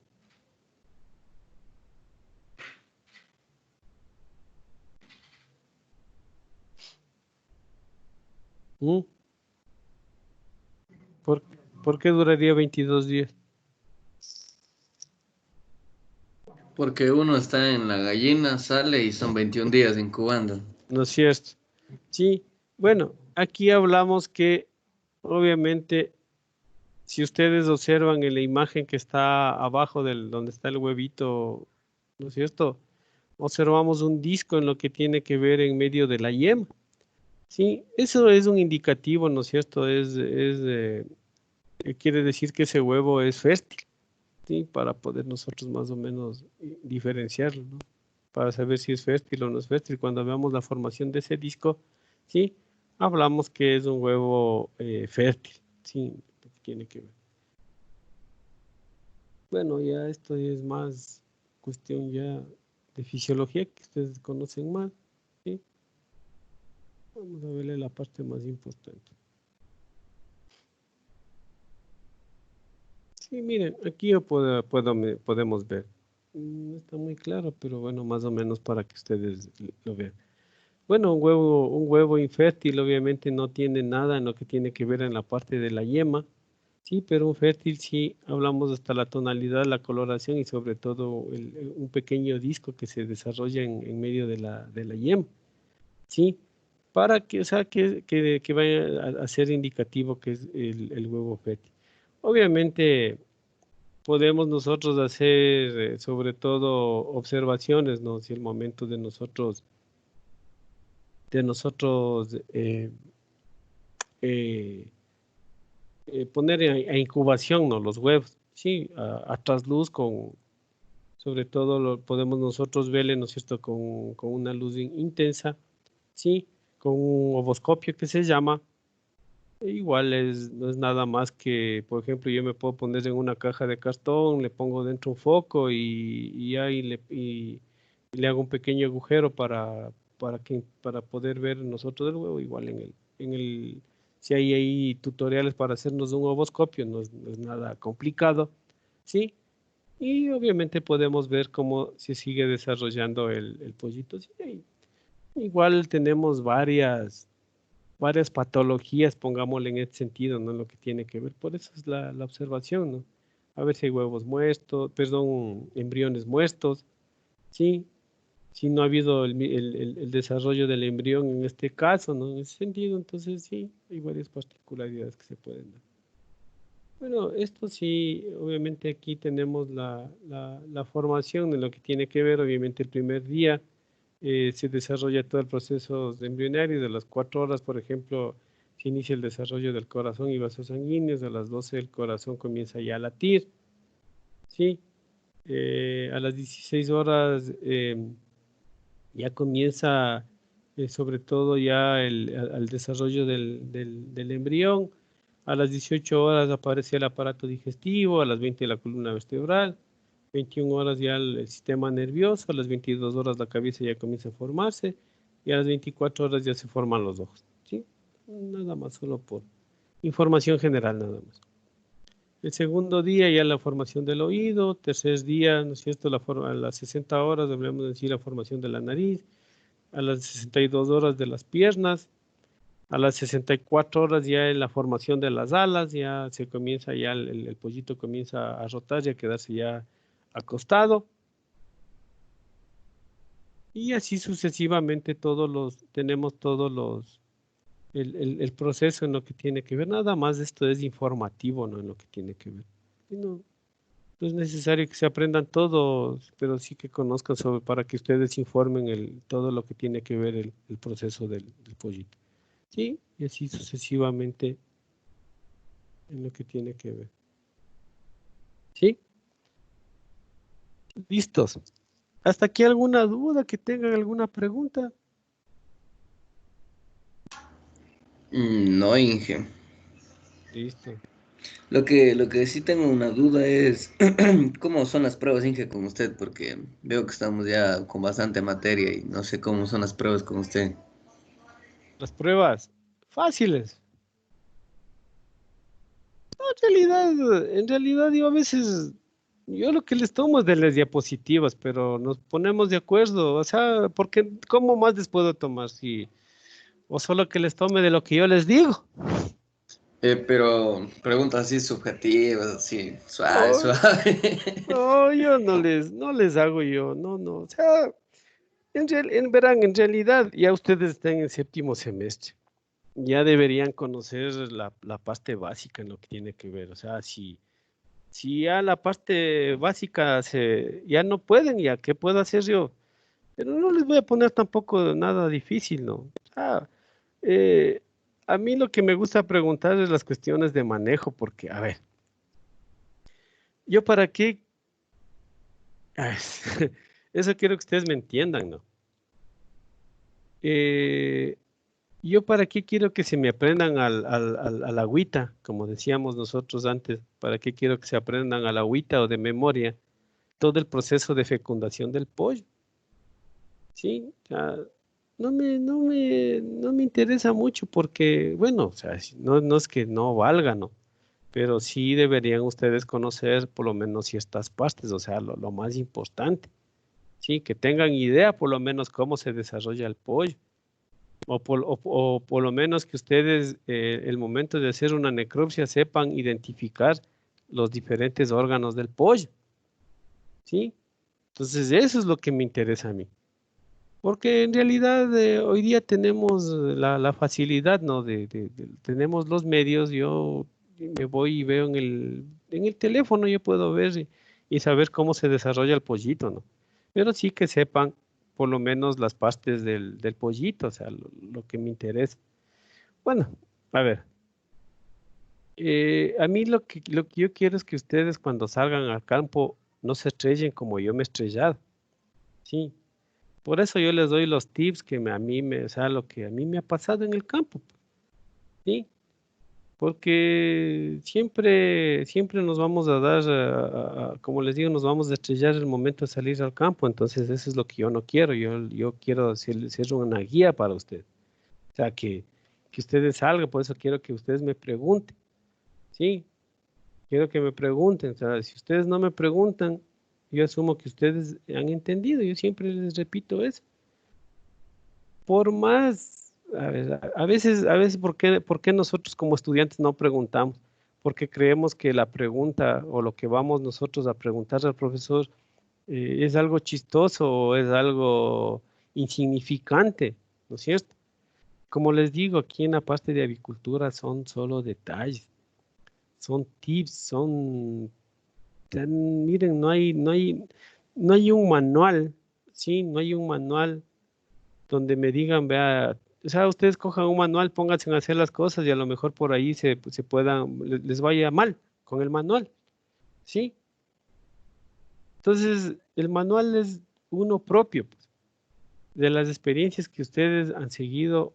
¿Mm? ¿Por, por qué duraría 22 días? Porque uno está en la gallina, sale y son 21 días incubando. ¿No es cierto? Sí, bueno, aquí hablamos que obviamente si ustedes observan en la imagen que está abajo del donde está el huevito, ¿no es cierto? Observamos un disco en lo que tiene que ver en medio de la yema. Sí, eso es un indicativo, ¿no es cierto? Quiere decir que ese huevo es fértil, ¿sí? Para poder nosotros más o menos diferenciarlo, ¿no? Para saber si es fértil o no es fértil. Cuando veamos la formación de ese disco, ¿sí? Hablamos que es un huevo fértil, ¿sí? Tiene que ver. Bueno, ya esto es más cuestión ya de fisiología que ustedes conocen más, ¿sí? Vamos a verle la parte más importante. Sí, miren, aquí podemos ver. No está muy claro, pero bueno, más o menos para que ustedes lo vean. Bueno, un huevo infértil obviamente no tiene nada en lo que tiene que ver en la parte de la yema, sí, pero un fértil sí hablamos hasta la tonalidad, la coloración y sobre todo un pequeño disco que se desarrolla en medio de la yema, sí, para que, o sea, que vaya a ser indicativo que es el huevo fértil. Obviamente podemos nosotros hacer sobre todo observaciones, ¿no? Si el momento de nosotros de nosotros poner a incubación, ¿no? Los huevos, sí, a trasluz con, sobre todo lo podemos nosotros verle, ¿no es cierto?, con una luz intensa, sí, con un ovoscopio que se llama. Igual no es nada más que, por ejemplo, yo me puedo poner en una caja de cartón, le pongo dentro un foco y ahí le hago un pequeño agujero para poder ver nosotros el huevo. Igual si hay ahí tutoriales para hacernos un ovoscopio, no es nada complicado, ¿sí? Y obviamente podemos ver cómo se sigue desarrollando el pollito. Sí, igual tenemos varias patologías, pongámosle en este sentido, ¿no? Lo que tiene que ver. Por eso es la observación, ¿no? A ver si hay huevos muertos, perdón, embriones muertos, ¿sí? Si no ha habido el desarrollo del embrión en este caso, ¿no? En ese sentido, entonces sí, hay varias particularidades que se pueden dar. Bueno, esto sí, obviamente aquí tenemos la formación de lo que tiene que ver, obviamente el primer día se desarrolla todo el proceso embrionario. De las 4 horas, por ejemplo, se inicia el desarrollo del corazón y vasos sanguíneos. A las 12 el corazón comienza ya a latir, ¿sí? A las 16 horas ya comienza sobre todo ya el desarrollo del embrión. A las 18 horas aparece el aparato digestivo, a las 20 la columna vertebral, 21 horas ya el sistema nervioso, a las 22 horas la cabeza ya comienza a formarse y a las 24 horas ya se forman los ojos, ¿sí? Nada más, solo por información general nada más. El segundo día ya la formación del oído, tercer día, ¿no es cierto? A las 60 horas deberíamos decir la formación de la nariz, a las 62 horas de las piernas, a las 64 horas ya en la formación de las alas, ya se comienza, ya el pollito comienza a rotar y a quedarse ya acostado. Y así sucesivamente tenemos el proceso en lo que tiene que ver. Nada más esto es informativo, ¿no? En lo que tiene que ver. Y no es necesario que se aprendan todos, pero sí que conozcan para que ustedes informen todo lo que tiene que ver el proceso del pollito. Sí, y así sucesivamente en lo que tiene que ver. ¿Sí? Listos. ¿Hasta aquí alguna duda que tengan, alguna pregunta? No, Inge. Listo. Lo que sí tengo una duda es cómo son las pruebas, Inge, con usted, porque veo que estamos ya con bastante materia y no sé cómo son las pruebas con usted. Las pruebas fáciles. No, en realidad yo a veces, yo lo que les tomo es de las diapositivas, pero nos ponemos de acuerdo, o sea, porque ¿cómo más les puedo tomar si, o solo que les tome de lo que yo les digo? Pero preguntas así subjetivas, así, suave, No, suave. no, yo no les hago yo, no, o sea, verán, en realidad ya ustedes están en séptimo semestre, ya deberían conocer la parte básica en lo que tiene que ver, o sea, si ya la parte básica ya no pueden, ya, ¿qué puedo hacer yo? Pero no les voy a poner tampoco nada difícil, ¿no? O sea, eh, a mí lo que me gusta preguntar es las cuestiones de manejo, porque, a ver, yo para qué, Ah, eso quiero que ustedes me entiendan, ¿no? Eh, yo para qué quiero que se me aprendan a la agüita, como decíamos nosotros antes, para qué quiero que se aprendan a la agüita o de memoria todo el proceso de fecundación del pollo. Sí, o sea, no me interesa mucho porque, bueno, o sea, no es que no valga, ¿no? Pero sí deberían ustedes conocer por lo menos ciertas partes, o sea, lo más importante, ¿sí? Que tengan idea por lo menos cómo se desarrolla el pollo, o por lo menos que ustedes, el momento de hacer una necropsia, sepan identificar los diferentes órganos del pollo, ¿sí? Entonces, eso es lo que me interesa a mí. Porque en realidad hoy día tenemos la facilidad, ¿no? Tenemos los medios, yo me voy y veo en el teléfono, yo puedo ver y saber cómo se desarrolla el pollito, ¿no? Pero sí que sepan por lo menos las partes del pollito, o sea, lo que me interesa. Bueno, a ver. A mí lo que yo quiero es que ustedes cuando salgan al campo no se estrellen como yo me he estrellado. Sí. Por eso yo les doy los tips que o sea, lo que a mí me ha pasado en el campo. Sí. Porque siempre nos vamos a dar, como les digo, nos vamos a estrellar el momento de salir al campo. Entonces, eso es lo que yo no quiero. Yo quiero ser una guía para ustedes. O sea, que ustedes salgan, por eso quiero que ustedes me pregunten. Sí, quiero que me pregunten. O sea, si ustedes no me preguntan, yo asumo que ustedes han entendido. Yo siempre les repito eso. Por más, a veces, ¿por qué nosotros como estudiantes no preguntamos? Porque creemos que la pregunta o lo que vamos nosotros a preguntar al profesor es algo chistoso o es algo insignificante, ¿no es cierto? Como les digo, aquí en la parte de avicultura son solo detalles, son tips, miren, no hay un manual, ¿sí? No hay un manual donde me digan, vea, o sea, ustedes cojan un manual, pónganse a hacer las cosas y a lo mejor por ahí se puedan, les vaya mal con el manual, ¿sí? Entonces, el manual es uno propio, pues, de las experiencias que ustedes han seguido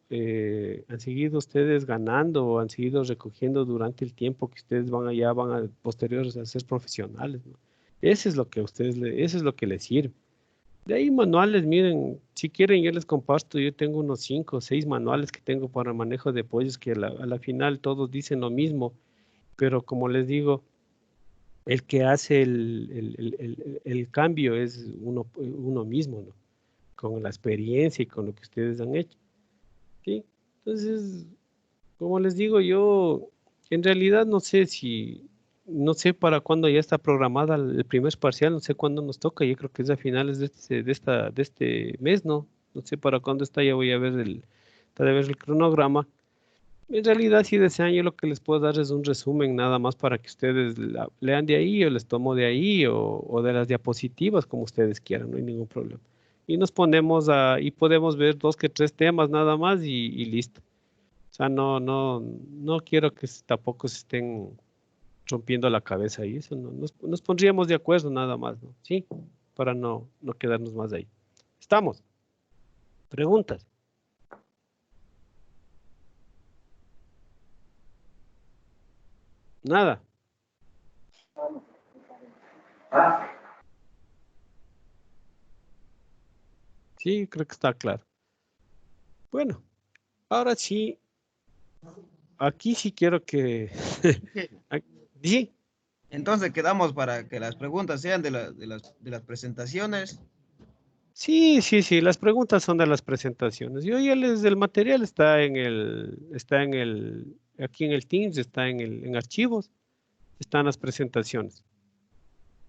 ustedes ganando o han seguido recogiendo durante el tiempo que ustedes van a posteriores a ser profesionales, ¿no? Eso es lo que a ustedes, eso es lo que les sirve. De ahí manuales, miren, si quieren yo les comparto, yo tengo unos 5 o 6 manuales que tengo para manejo de pollos que a la final todos dicen lo mismo, pero como les digo, el que hace el cambio es uno mismo, ¿no? Con la experiencia y con lo que ustedes han hecho, ¿sí? Entonces, como les digo, yo en realidad no sé para cuándo ya está programada el primer parcial, no sé cuándo nos toca, yo creo que es a finales de este mes, ¿no? No sé para cuándo está, ya voy a ver está de ver el cronograma. En realidad, si desean, yo lo que les puedo dar es un resumen nada más para que ustedes lean de ahí o les tomo de ahí o de las diapositivas, como ustedes quieran, no hay ningún problema. Y nos ponemos y podemos ver 2 que 3 temas nada más y listo. O sea, no quiero que tampoco se estén rompiendo la cabeza y eso, no, nos pondríamos de acuerdo nada más, ¿no? Sí, para no quedarnos más ahí. ¿Estamos? ¿Preguntas? Nada. Sí, creo que está claro. Bueno, ahora sí, aquí sí quiero que... Sí, Entonces quedamos para que las preguntas sean de las presentaciones. sí, las preguntas son de las presentaciones. El material aquí en el Teams, está en archivos, están las presentaciones.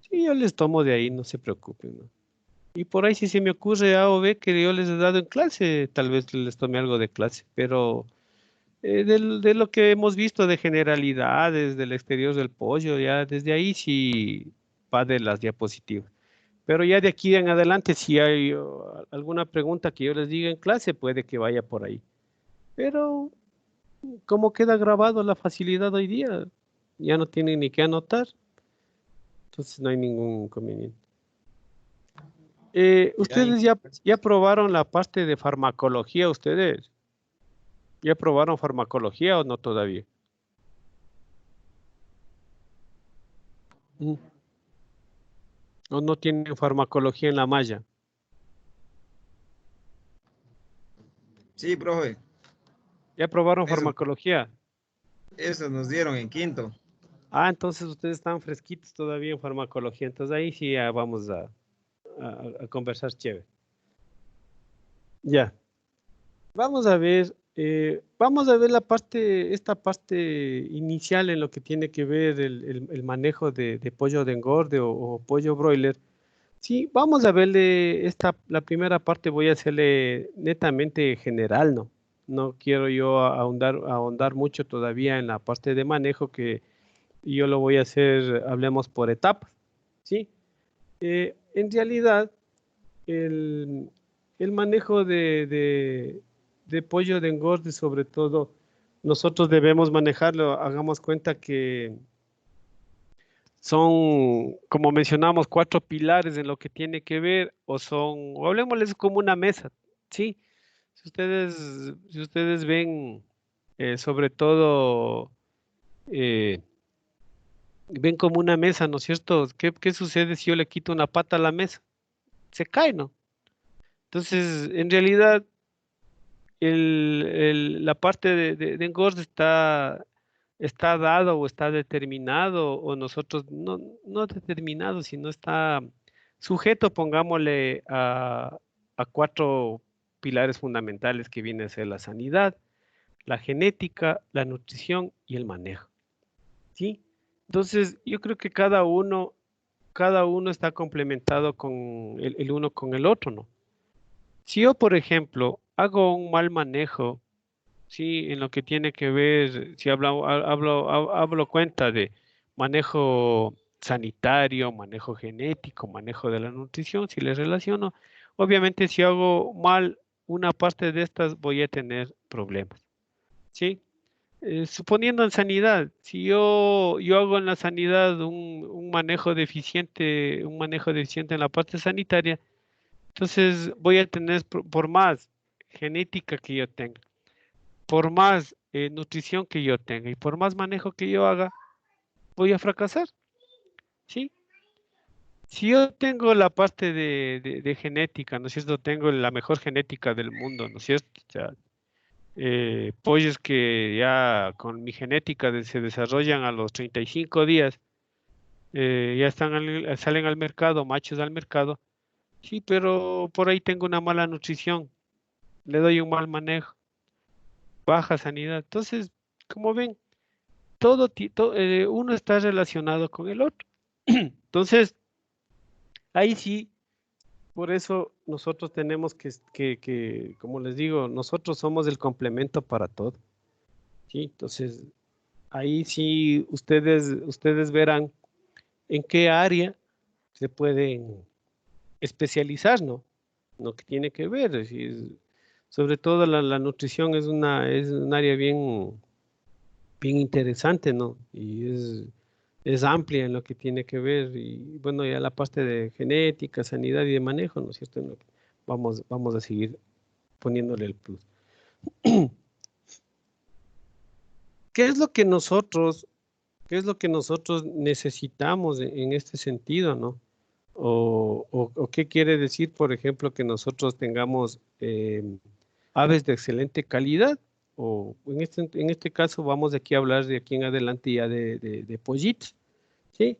Sí, yo les tomo de ahí, no se preocupen, ¿no? Y por ahí si se me ocurre A o B que yo les he dado en clase, tal vez les tome algo de clase, pero de lo que hemos visto de generalidades del exterior del pollo, ya desde ahí sí va de las diapositivas. Pero ya de aquí en adelante, si hay alguna pregunta que yo les diga en clase, puede que vaya por ahí. Pero como queda grabado la facilidad hoy día, ya no tienen ni que anotar, entonces no hay ningún inconveniente. ¿Ustedes ya probaron la parte de farmacología, ustedes? ¿Ya probaron farmacología o no todavía? Mm. ¿O no tienen farmacología en la malla? Sí, profe, ¿Ya probaron eso, farmacología? eso nos dieron en quinto. Ah, entonces ustedes están fresquitos todavía en farmacología. Entonces ahí sí ya vamos a conversar chévere. Ya. Vamos a ver esta parte inicial en lo que tiene que ver el manejo de pollo de engorde o pollo broiler. Sí, vamos a verle la primera parte voy a hacerle netamente general, ¿no? No quiero yo ahondar mucho todavía en la parte de manejo que yo lo voy a hacer, hablemos por etapas, ¿sí? En realidad, el manejo de pollo de engorde, sobre todo, nosotros debemos manejarlo. Hagamos cuenta que son, como mencionamos, 4 pilares en lo que tiene que ver, o hablemosles como una mesa, ¿sí? Si ustedes ven, sobre todo, eh, ven como una mesa, ¿no es cierto? ¿Qué sucede si yo le quito una pata a la mesa? Se cae, ¿no? Entonces, en realidad, la parte de engorde está dado o está determinado, o nosotros, no determinado, sino está sujeto, pongámosle, a 4 pilares fundamentales que viene a ser la sanidad, la genética, la nutrición y el manejo, ¿sí? Entonces, yo creo que cada uno está complementado con el uno con el otro, ¿no? Si yo, por ejemplo, hago un mal manejo, sí, en lo que tiene que ver, si hablo cuenta de manejo sanitario, manejo genético, manejo de la nutrición, si les relaciono, obviamente si hago mal una parte de estas voy a tener problemas, ¿sí? Suponiendo en sanidad, si yo hago en la sanidad un manejo deficiente en la parte sanitaria, entonces voy a tener, por más genética que yo tenga, por más nutrición que yo tenga y por más manejo que yo haga, voy a fracasar, ¿sí? Si yo tengo la parte de genética, ¿no es cierto? Tengo la mejor genética del mundo, ¿no es cierto? O sea, pollos que ya con mi genética se desarrollan a los 35 días, ya salen al mercado, machos al mercado, sí, pero por ahí tengo una mala nutrición, le doy un mal manejo, baja sanidad. Entonces, como ven, uno está relacionado con el otro. Entonces, ahí sí, por eso nosotros tenemos como les digo, nosotros somos el complemento para todo, ¿sí? Entonces, ahí sí ustedes verán en qué área se pueden especializar, ¿no? Lo que tiene que ver, es decir, sobre todo la nutrición es un área bien, bien interesante, ¿no? Y es amplia en lo que tiene que ver, y bueno, ya la parte de genética, sanidad y de manejo, ¿no es cierto? En lo que vamos a seguir poniéndole el plus. ¿Qué es lo que nosotros, qué es lo que nosotros necesitamos en este sentido, ¿no? O qué quiere decir, por ejemplo, que nosotros tengamos aves de excelente calidad, o en este caso vamos de aquí a hablar de aquí en adelante ya de pollitos, ¿sí?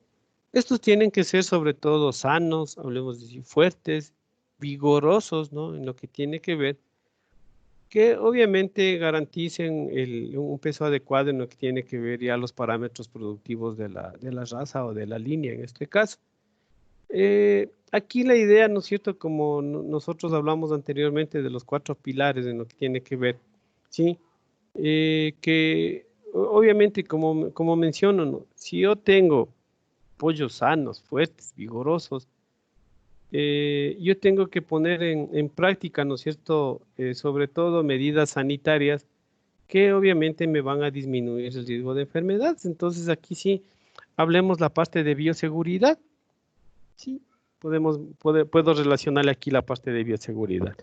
Estos tienen que ser sobre todo sanos, hablemos de fuertes, vigorosos, ¿no? En lo que tiene que ver, que obviamente garanticen un peso adecuado en lo que tiene que ver ya los parámetros productivos de la raza o de la línea en este caso. Aquí la idea, ¿no es cierto? Como nosotros hablamos anteriormente de los 4 pilares en lo que tiene que ver, ¿sí? Que obviamente, como menciono, ¿no? Si yo tengo pollos sanos, fuertes, vigorosos, yo tengo que poner en práctica, ¿no es cierto? Sobre todo medidas sanitarias que obviamente me van a disminuir el riesgo de enfermedades. Entonces aquí sí, hablemos la parte de bioseguridad. Sí, puedo relacionarle aquí la parte de bioseguridad.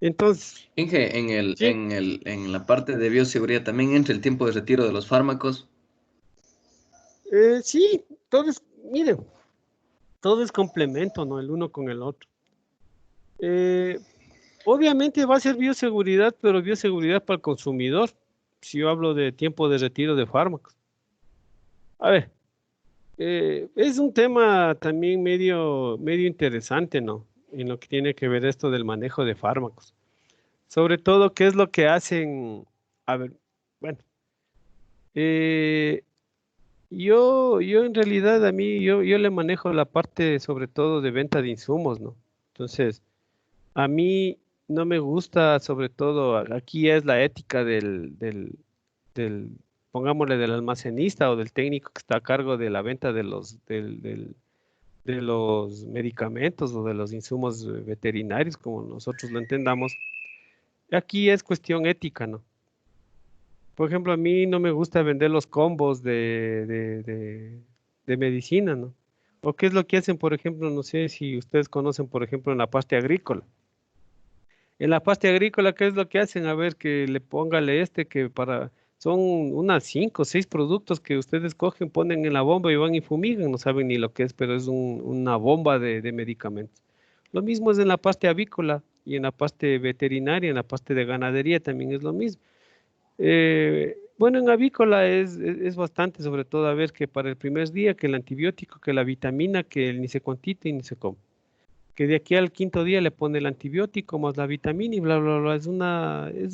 Entonces, Inge, sí, en la parte de bioseguridad también entra el tiempo de retiro de los fármacos. sí, miren, todo es complemento, ¿no? El uno con el otro. Eh, Obviamente va a ser bioseguridad, pero bioseguridad para el consumidor. Si yo hablo de tiempo de retiro de fármacos. A ver, es un tema también medio interesante, ¿no? En lo que tiene que ver esto del manejo de fármacos. Sobre todo, ¿qué es lo que hacen? A ver, bueno, eh, yo en realidad yo le manejo la parte sobre todo de venta de insumos, ¿no? Entonces, a mí no me gusta, sobre todo, aquí es la ética del, pongámosle, del almacenista o del técnico que está a cargo de la venta de de los medicamentos o de los insumos veterinarios, como nosotros lo entendamos, aquí es cuestión ética, ¿no? Por ejemplo, a mí no me gusta vender los combos de medicina, ¿no? ¿O qué es lo que hacen, por ejemplo? No sé si ustedes conocen, por ejemplo, en la pasta agrícola. En la pasta agrícola, ¿qué es lo que hacen? A ver, que le póngale que para... Son unas 5 o 6 productos que ustedes cogen, ponen en la bomba y van y fumigan, no saben ni lo que es, pero es una bomba de medicamentos. Lo mismo es en la pasta avícola y en la pasta veterinaria, en la pasta de ganadería también es lo mismo. Bueno, en avícola es bastante, sobre todo a ver que para el primer día, que el antibiótico, que la vitamina, que el nisecontite y nisecom. Que de aquí al quinto día le pone el antibiótico más la vitamina y bla, bla, bla. Es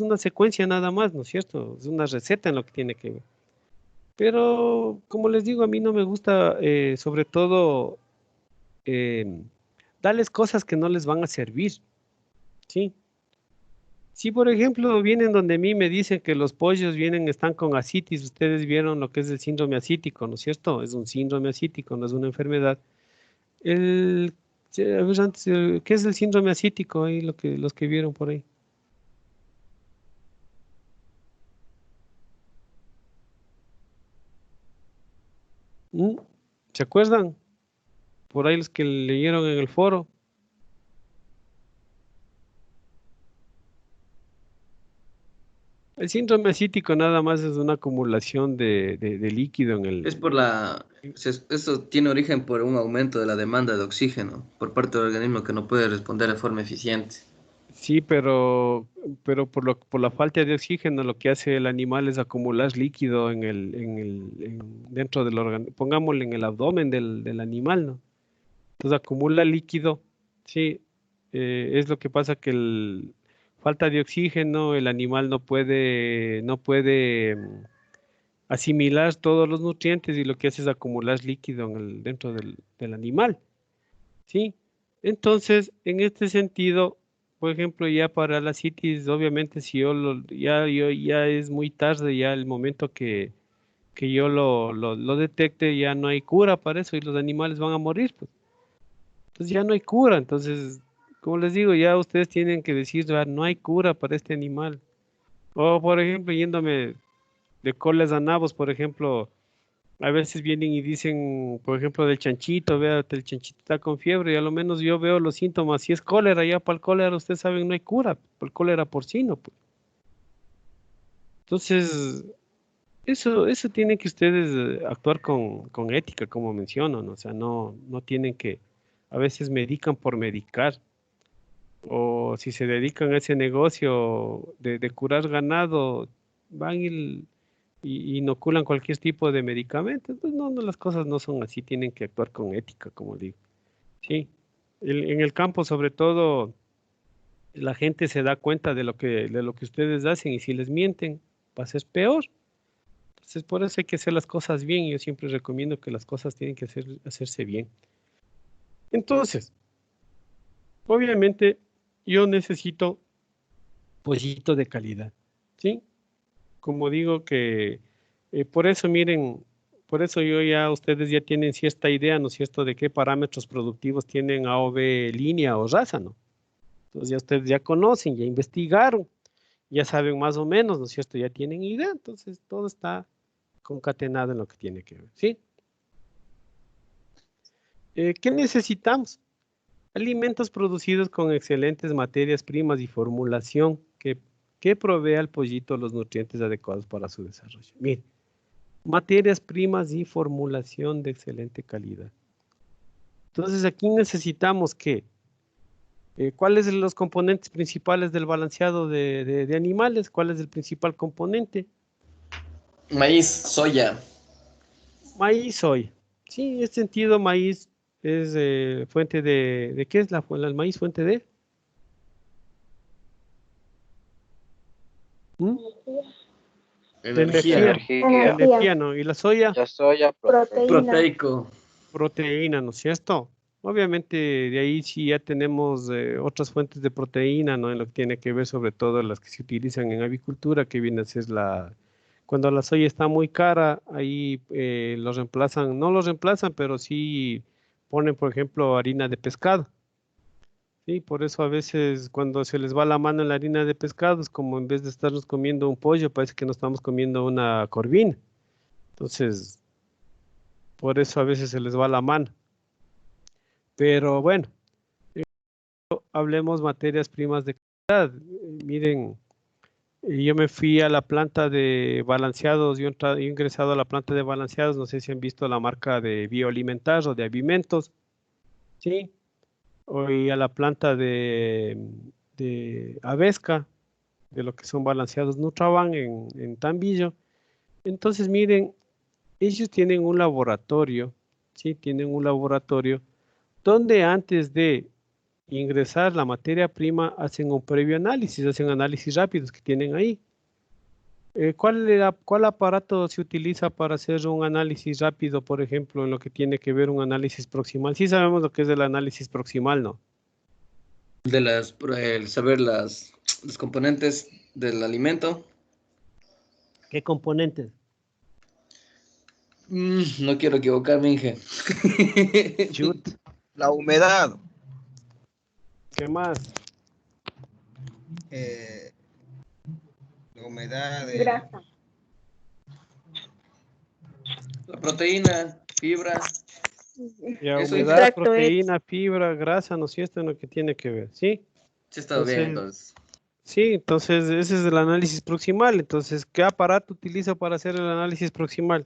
una secuencia nada más, ¿no es cierto? Es una receta en lo que tiene que ver. Pero, como les digo, a mí no me gusta, sobre todo, eh, darles cosas que no les van a servir, ¿sí? Si, por ejemplo, vienen donde mí me dicen que los pollos están con asitis, ustedes vieron lo que es el síndrome asítico, ¿no es cierto? Es un síndrome asítico, no es una enfermedad. El, a ver, antes, ¿qué es el síndrome asítico? Ahí los que vieron por ahí. ¿Mm? ¿Se acuerdan? Por ahí los que leyeron en el foro. El síndrome asítico nada más es una acumulación de líquido en Es el... por eso tiene origen por un aumento de la demanda de oxígeno por parte del organismo que no puede responder de forma eficiente. Sí, pero por la falta de oxígeno lo que hace el animal es acumular líquido dentro del órgano, pongámosle en el abdomen del animal, ¿no? Entonces acumula líquido, sí, es lo que pasa que falta de oxígeno, el animal no puede asimilar todos los nutrientes y lo que hace es acumular líquido dentro del animal, ¿sí? Entonces, en este sentido, por ejemplo, ya para la citis, obviamente si ya es muy tarde, ya el momento que yo lo detecte, ya no hay cura para eso y los animales van a morir, pues. Entonces ya no hay cura. Entonces, como les digo, ya ustedes tienen que decir, "Ah, no hay cura para este animal". O, por ejemplo, yéndome de coles a nabos, por ejemplo, a veces vienen y dicen, por ejemplo, del chanchito, vea, el chanchito está con fiebre y a lo menos yo veo los síntomas. Si es cólera, ya para el cólera, ustedes saben, no hay cura, por el cólera porcino, pues. Entonces, eso tienen que ustedes actuar con ética, como menciono, ¿no? O sea, no tienen que, a veces medican por medicar. O si se dedican a ese negocio de curar ganado, van y inoculan cualquier tipo de medicamento. Entonces, no, las cosas no son así, tienen que actuar con ética, como digo. Sí, en el campo, sobre todo, la gente se da cuenta de lo que ustedes hacen y si les mienten, va a ser peor. Entonces, por eso hay que hacer las cosas bien. Yo siempre recomiendo que las cosas tienen que hacerse bien. Entonces, obviamente, yo necesito pollito de calidad, ¿sí? Como digo que por eso, miren, por eso ustedes ya tienen cierta idea, ¿no es cierto?, de qué parámetros productivos tienen A o B línea o raza, ¿no? Entonces ya ustedes ya conocen, ya investigaron, ya saben más o menos, ¿no es cierto?, ya tienen idea, entonces todo está concatenado en lo que tiene que ver, ¿sí? ¿Qué necesitamos? Alimentos producidos con excelentes materias primas y formulación que provea al pollito los nutrientes adecuados para su desarrollo. Miren, materias primas y formulación de excelente calidad. Entonces aquí necesitamos ¿cuáles son los componentes principales del balanceado de animales? ¿Cuál es el principal componente? Maíz, soya. Maíz, soya. Sí, en este sentido, maíz es fuente ¿de qué es el maíz? ¿Fuente de? ¿Mm? De Energía. energía, ¿no? Y la soya, Ya soya, Proteico. proteína, ¿no es cierto? Obviamente de ahí sí ya tenemos otras fuentes de proteína, ¿no? En lo que tiene que ver sobre todo las que se utilizan en avicultura, que viene a ser cuando la soya está muy cara, ahí los reemplazan, no los reemplazan, pero sí ponen, por ejemplo, harina de pescado. Sí, por eso a veces cuando se les va la mano en la harina de pescado, es como en vez de estarnos comiendo un pollo, parece que nos estamos comiendo una corvina. Entonces, por eso a veces se les va la mano. Pero bueno, hablemos materias primas de calidad. Miren, yo me fui a la planta de balanceados, yo he ingresado a la planta de balanceados, no sé si han visto la marca de Bioalimentar o de Avimentos, ¿sí? Y a la planta de Avesca, de lo que son balanceados Nutraban en Tambillo. Entonces, miren, ellos tienen un laboratorio, ¿sí? Tienen un laboratorio donde antes de ingresar la materia prima hacen un previo análisis, hacen análisis rápidos que tienen ahí. ¿Cuál aparato se utiliza para hacer un análisis rápido, por ejemplo, en lo que tiene que ver un análisis proximal? Sí sabemos lo que es el análisis proximal, ¿no? El saber los componentes del alimento. ¿Qué componentes? No quiero equivocarme, Inge. Chut. La humedad, ¿Qué más? la humedad, Grasa. La proteína, fibra. Ya, Eso, humedad, Extracto es proteína, fibra, grasa, ¿no es cierto? En lo que tiene que ver, ¿sí? sí está bien, entonces. Sí, entonces ese es el análisis proximal. Entonces, ¿qué aparato utiliza para hacer el análisis proximal?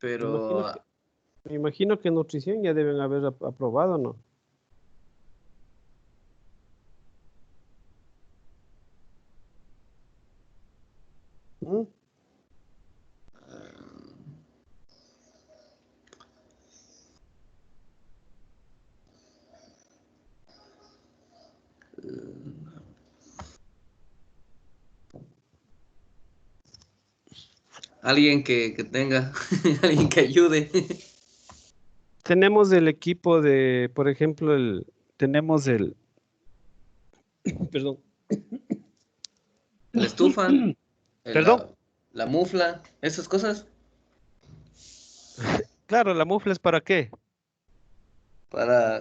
Me imagino Pero que, me imagino que nutrición ya deben haber aprobado, ¿no? ¿Mm? alguien que tenga, alguien que ayude. Tenemos el equipo de, por ejemplo, tenemos perdón, La estufa, perdón. la mufla, esas cosas Claro, la mufla es para qué? para,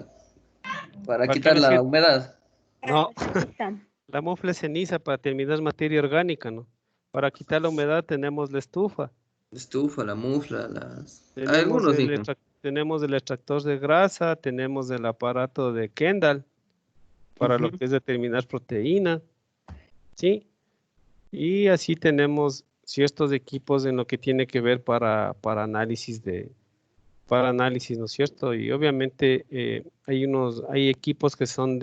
para ¿Para qué quitar me la sirve? humedad. No, chiquita. la mufla es ceniza para terminar materia orgánica, ¿no? Para quitar la humedad tenemos la estufa. La estufa, la mufla, algunos dicen. Tenemos el extractor de grasa, tenemos el aparato de Kendall para lo Ujú. que es determinar proteína, ¿sí? Y así tenemos ciertos equipos en lo que tiene que ver para análisis para análisis, ¿no es cierto? Y obviamente hay equipos que son,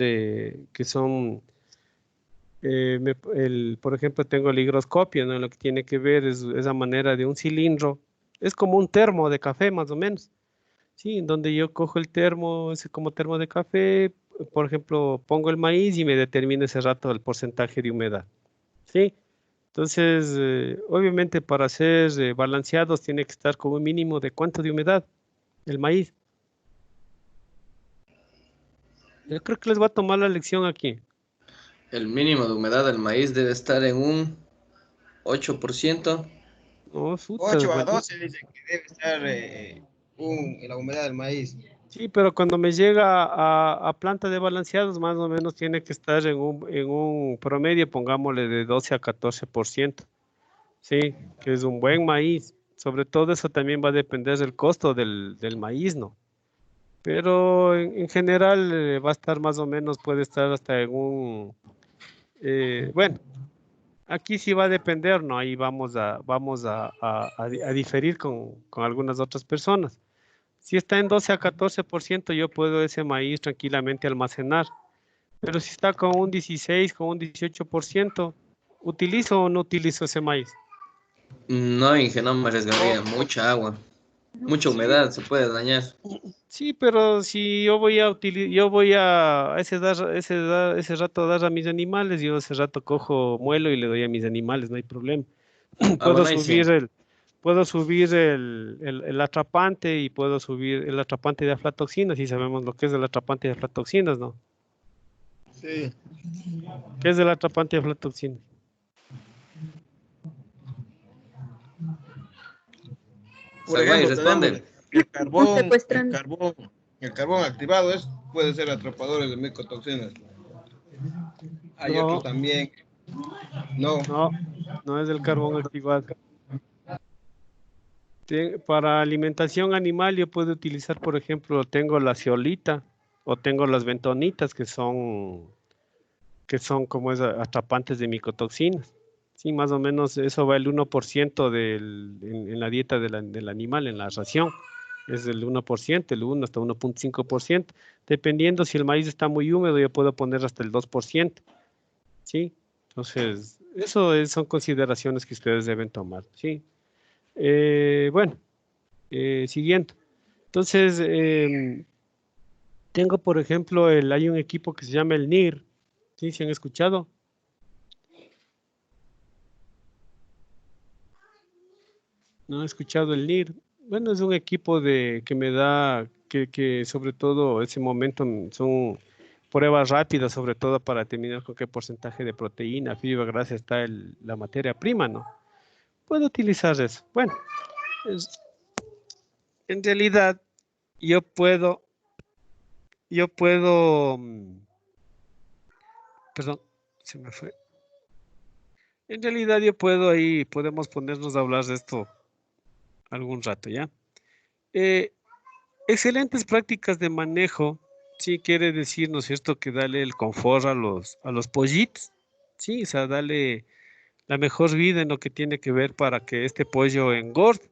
por ejemplo, tengo el higroscopio, ¿no? En lo que tiene que ver es esa manera de un cilindro, es como un termo de café más o menos. Sí, en donde yo cojo el termo, ese como termo de café, por ejemplo, pongo el maíz y me determina ese rato el porcentaje de humedad. Sí, entonces, obviamente para ser balanceados tiene que estar con un mínimo de cuánto de humedad el maíz. Yo creo que les va a tomar la lección aquí. El mínimo de humedad del maíz debe estar en un 8%. No, puta, 8 a 12 dice que debe estar la humedad del maíz. sí, pero cuando me llega a planta de balanceados, más o menos tiene que estar en un promedio, pongámosle de 12 a 14%. Sí, que es un buen maíz. Sobre todo eso también va a depender del costo del maíz, ¿no? Pero en general va a estar más o menos, puede estar hasta bueno, aquí sí va a depender, ¿no? Ahí vamos a diferir con algunas otras personas. Si está en 12 a 14%, yo puedo ese maíz tranquilamente almacenar. Pero si está con un 16, con un 18%, ¿utilizo o no utilizo ese maíz? No, Inge, no me arriesgaría. Mucha agua, mucha Sí, humedad, se puede dañar. sí, pero si yo voy a utilizar, yo voy a ese rato dar a mis animales, yo ese rato cojo, muelo y le doy a mis animales, no hay problema. Ah, Puedo bueno, ahí sí. subir el atrapante y puedo subir el atrapante de aflatoxinas, y sabemos lo que es el atrapante de aflatoxinas, ¿no? Sí. ¿Qué es el atrapante de aflatoxinas? Por Salvay, ejemplo, tenemos responde. el carbón, el Secuestrando. carbón, el carbón activado puede ser atrapadores de micotoxinas. Hay otros No, también, no. no, no es el carbón activado. Para alimentación animal yo puedo utilizar, por ejemplo, tengo la ceolita o tengo las bentonitas que son como atrapantes de micotoxinas. Sí, más o menos eso va el 1% en la dieta del animal, en la ración. Es el 1%, el 1 hasta 1,5%. Dependiendo si el maíz está muy húmedo, yo puedo poner hasta el 2%. ¿Sí? Entonces, son consideraciones que ustedes deben tomar. ¿Sí? Bueno, siguiendo. Entonces, tengo, por ejemplo, hay un equipo que se llama el NIR. ¿Sí? ¿Se han escuchado? ¿No he escuchado el NIR? Bueno, es un equipo que me da, que sobre todo ese momento son pruebas rápidas, sobre todo para determinar con qué porcentaje de proteína, fibra, grasa está la materia prima, ¿no? Puedo utilizar eso. Bueno, es- en realidad yo puedo, perdón, se me fue. En realidad yo puedo ahí, podemos ponernos a hablar de esto algún rato, ¿ya? Eh, Excelentes prácticas de manejo, sí quiere decir, ¿no es cierto?, que darle el confort a los pollitos, sí, o sea, darle la mejor vida en lo que tiene que ver para que este pollo engorde,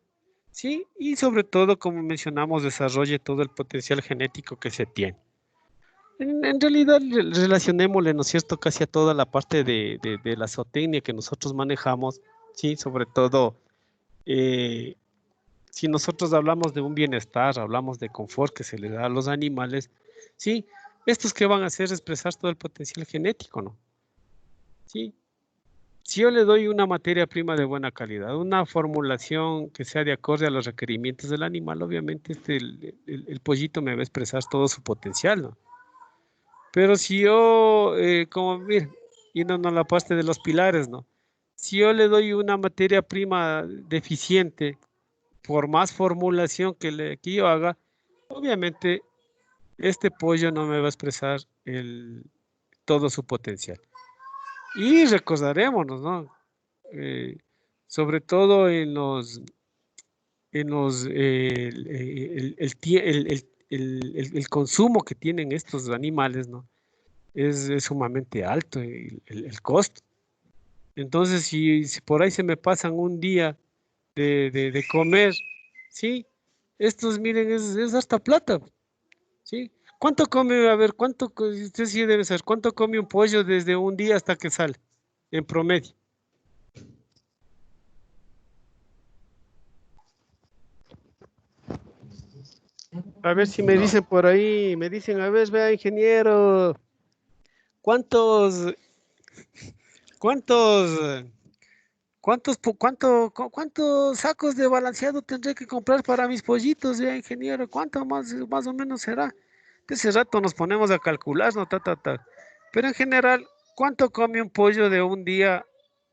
sí, y sobre todo, como mencionamos, desarrolle todo el potencial genético que se tiene. En realidad, relacionémosle, ¿no es cierto?, casi a toda la parte de la zootecnia que nosotros manejamos, sí, sobre todo. eh, si nosotros hablamos de un bienestar, hablamos de confort que se le da a los animales, sí, estos que van a hacer es expresar todo el potencial genético, ¿no? Sí, si yo le doy una materia prima de buena calidad, una formulación que sea de acorde a los requerimientos del animal, obviamente el pollito me va a expresar todo su potencial, ¿no? Pero si yo, como, miren, yéndonos a la parte de los pilares, ¿no? Si yo le doy una materia prima deficiente, por más formulación que yo haga, obviamente este pollo no me va a expresar todo su potencial. Y recordarémonos, ¿no? Eh, Sobre todo el consumo que tienen estos animales, ¿no? Es sumamente alto el costo. Entonces, si por ahí se me pasan un día de comer, ¿sí? Estos, miren, es hasta plata, ¿sí? ¿Cuánto come? A ver, usted sí debe saber, ¿cuánto come un pollo desde un día hasta que sale, en promedio? A ver si me No, dicen por ahí, me dicen, a ver, vea, ingeniero, ¿cuántos, cuántos, cuántos sacos de balanceado tendré que comprar para mis pollitos, vea, ingeniero? ¿Cuánto más o menos será? De ese rato nos ponemos a calcular, ¿no? Ta, ta, ta. Pero en general, ¿cuánto come un pollo de un día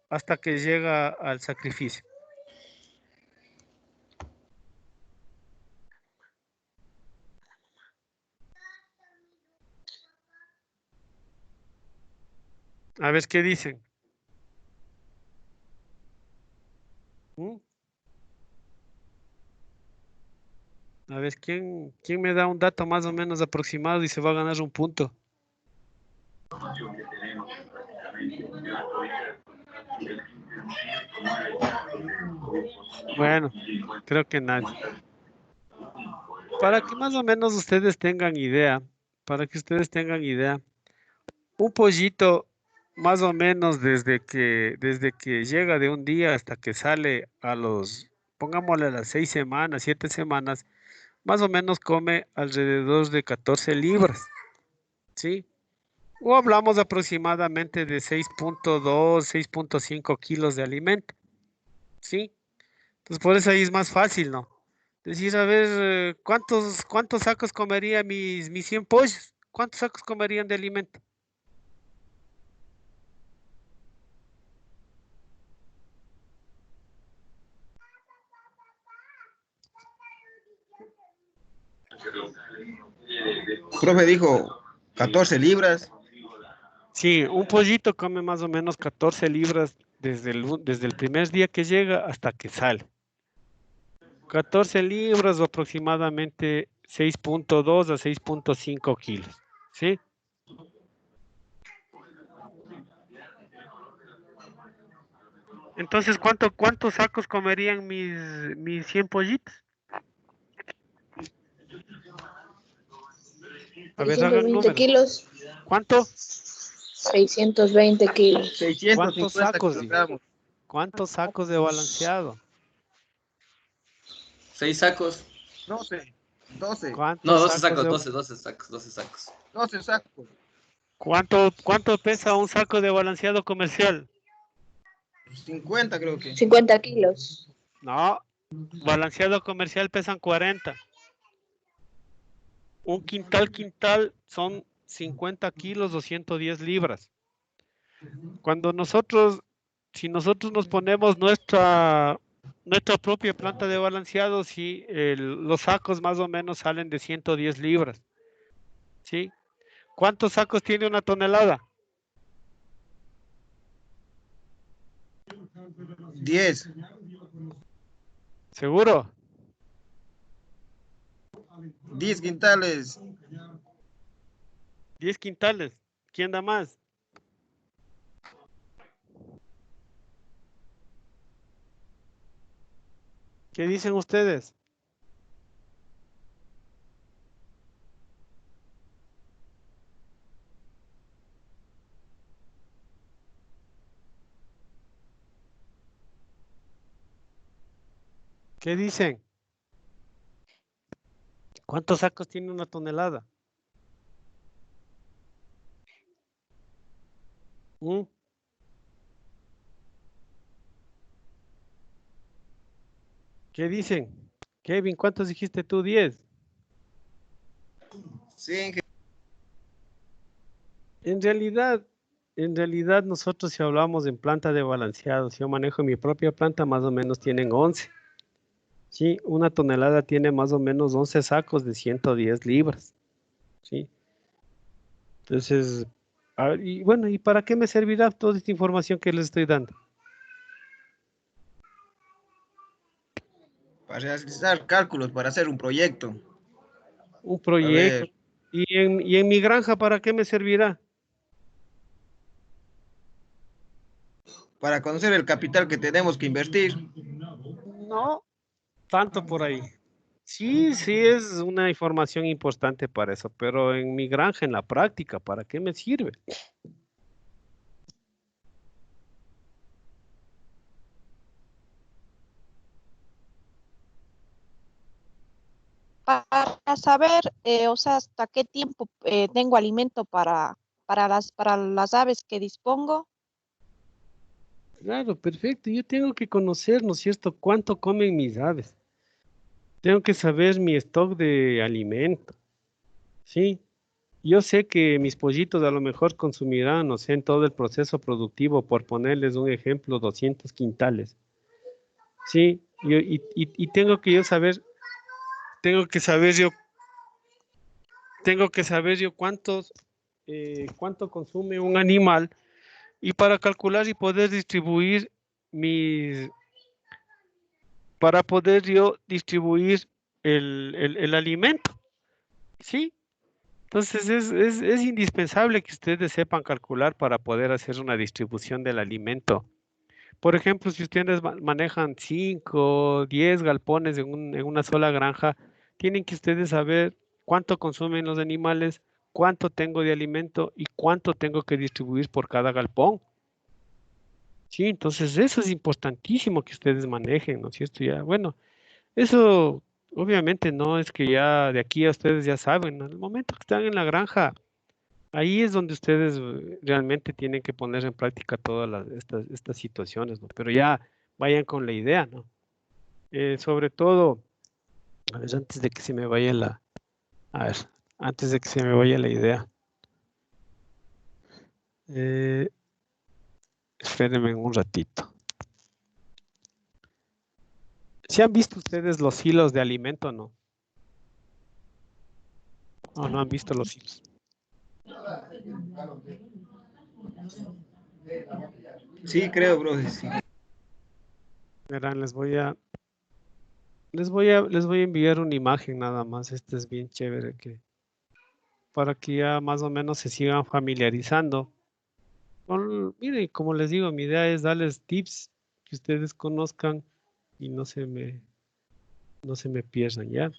hasta que llega al sacrificio? A ver qué dicen. ¿Mm? A ver, ¿quién me da un dato más o menos aproximado y se va a ganar un punto? Bueno, creo que nadie. Para que más o menos ustedes tengan idea, para que ustedes tengan idea, un pollito más o menos desde que llega de un día hasta que sale pongámosle a las 6 semanas, 7 semanas, más o menos come alrededor de 14 libras, ¿sí? O hablamos aproximadamente de 6,2, 6,5 kilos de alimento, ¿sí? Entonces por eso ahí es más fácil, ¿no? Decir, a ver, ¿cuántos sacos comería mis 100 pollos? ¿Cuántos sacos comerían de alimento? Profe dijo 14 libras. Sí, un pollito come más o menos 14 libras desde el primer día que llega hasta que sale. 14 libras o aproximadamente 6.2 a 6.5 kilos. ¿Sí? Entonces, ¿cuántos sacos comerían mis 100 pollitos? A ver, hagan 620 números. kilos, ¿Cuánto? 620 kilos. 650 sacos, digo? kilogramos. ¿Cuántos sacos de balanceado? 6 sacos. 12. 12. No, ¿Cuántos 12 sacos sacos, de... 12 sacos, 12 sacos. 12 sacos. ¿Cuánto pesa un saco de balanceado comercial? 50 creo que. 50 kilos. No, balanceado comercial pesan 40. Un quintal son 50 kilos o 110 libras. Si nosotros nos ponemos nuestra propia planta de balanceado, sí, los sacos más o menos salen de 110 libras. ¿Sí? ¿Cuántos sacos tiene una tonelada? 10. ¿Seguro? 10 quintales. 10 quintales. ¿Quién da más? ¿Qué dicen ustedes? ¿Qué dicen? ¿Cuántos sacos tiene una tonelada? ¿Mm? ¿Qué dicen? Kevin, ¿cuántos dijiste tú? 10. Sí, En realidad nosotros si hablamos en planta de balanceado, si yo manejo mi propia planta, más o menos tienen 11. Sí, una tonelada tiene más o menos 11 sacos de 110 libras. Sí. Entonces, y bueno, ¿y para qué me servirá toda esta información que les estoy dando? para realizar cálculos, para hacer un proyecto. Un A proyecto. ver, ¿Y en mi granja para qué me servirá? para conocer el capital que tenemos que invertir. No tanto por ahí. Sí, sí es una información importante para eso, pero en mi granja, en la práctica, ¿para qué me sirve? Para saber, o sea, hasta qué tiempo tengo alimento para las aves que dispongo. Claro, perfecto. Yo tengo que conocer, ¿no es cierto?, cuánto comen mis aves. Tengo que saber mi stock de alimento. Sí. Yo sé que mis pollitos a lo mejor consumirán, no sé, en todo el proceso productivo, por ponerles un ejemplo, 200 quintales. Sí. Y tengo que saber yo cuánto consume un animal y para calcular y poder distribuir mis, para poder yo distribuir el alimento, ¿sí? Entonces es indispensable que ustedes sepan calcular para poder hacer una distribución del alimento. Por ejemplo, si ustedes manejan 5, 10 galpones en una sola granja, tienen que ustedes saber cuánto consumen los animales, cuánto tengo de alimento y cuánto tengo que distribuir por cada galpón. Sí, entonces eso es importantísimo que ustedes manejen, ¿no es cierto? Ya, bueno, eso obviamente no es que ya de aquí a ustedes ya saben, ¿no? En el momento que están en la granja, ahí es donde ustedes realmente tienen que poner en práctica todas estas situaciones, ¿no? Pero ya vayan con la idea, ¿no? Sobre todo, a ver, a ver, antes de que se me vaya la idea, eh, espérenme un ratito. ¿Sí han visto ustedes los hilos de alimento, no? ¿O no han visto los hilos? Sí, creo, bro. Sí. Verán, les voy a enviar una imagen nada más. Este es bien chévere para que ya más o menos se sigan familiarizando. Miren, como les digo, mi idea es darles tips que ustedes conozcan y no se me pierdan, ¿ya?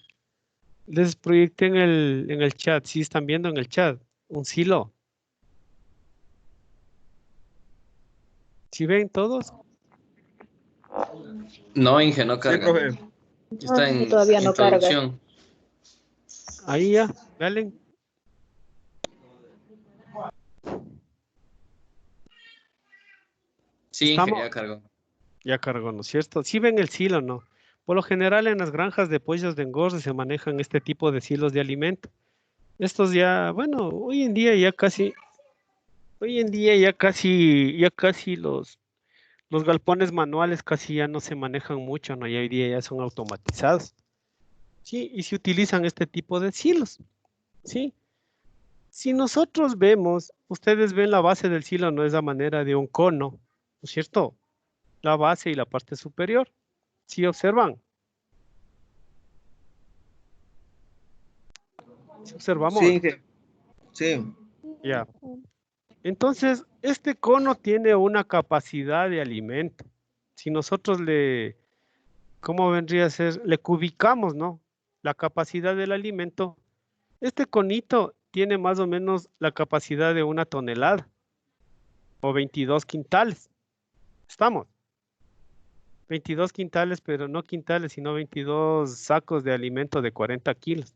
Les proyecté en el chat, sí están viendo en el chat, un silo. ¿Sí ven todos? No, Inge, no Sí, carga. profe. Está No, en todavía no carga. introducción. Ahí ya, ¿valen? Sí, Inge, Estamos, ya cargó. ya cargó, ¿no es cierto? ¿Sí ven el silo, no? Por lo general en las granjas de pollos de engorde se manejan este tipo de silos de alimento. Estos ya, bueno, hoy en día ya casi los galpones manuales casi ya no se manejan mucho, ¿no? Ya hoy día ya son automatizados. Sí, y se utilizan este tipo de silos, ¿sí? Si nosotros vemos, ustedes ven la base del silo, no es la manera de un cono, ¿no es cierto? La base y la parte superior. ¿Sí observan? ¿Sí Sí, observamos? Inge. Sí. Ya. Entonces, este cono tiene una capacidad de alimento. Si nosotros ¿cómo vendría a ser? Le cubicamos, ¿no? La capacidad del alimento. Este conito tiene más o menos la capacidad de 1 tonelada o 22 quintales. ¿Estamos? 22 quintales, pero no quintales, sino 22 sacos de alimento de 40 kilos.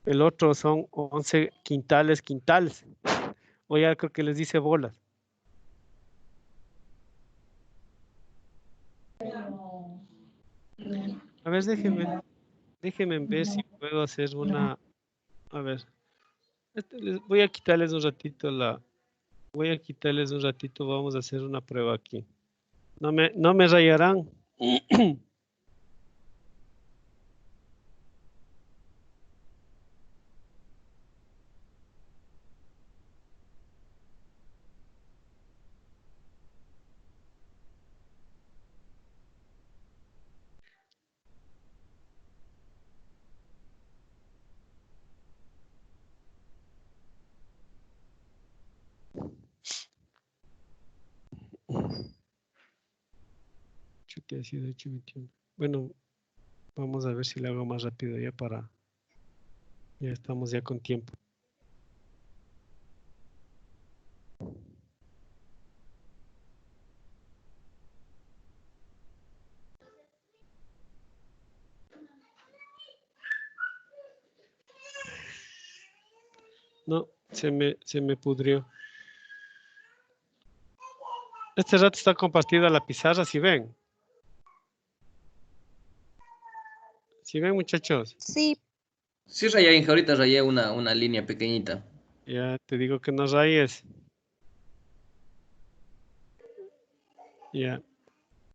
El otro son 11 quintales. O ya creo que les dice bolas. A ver, déjenme ver si puedo hacer una. A ver, voy a quitarles un ratito vamos a hacer una prueba aquí. No me rayarán. Chuta, ha sido 8:21. Bueno, vamos a ver si lo hago más rápido ya ya estamos ya con tiempo. No, se me pudrió. Este rato está compartida la pizarra, si ven. Si ven, muchachos. Sí, Sí, rayé, Inge, ahorita rayé una línea pequeñita. Ya te digo que no rayes. Ya.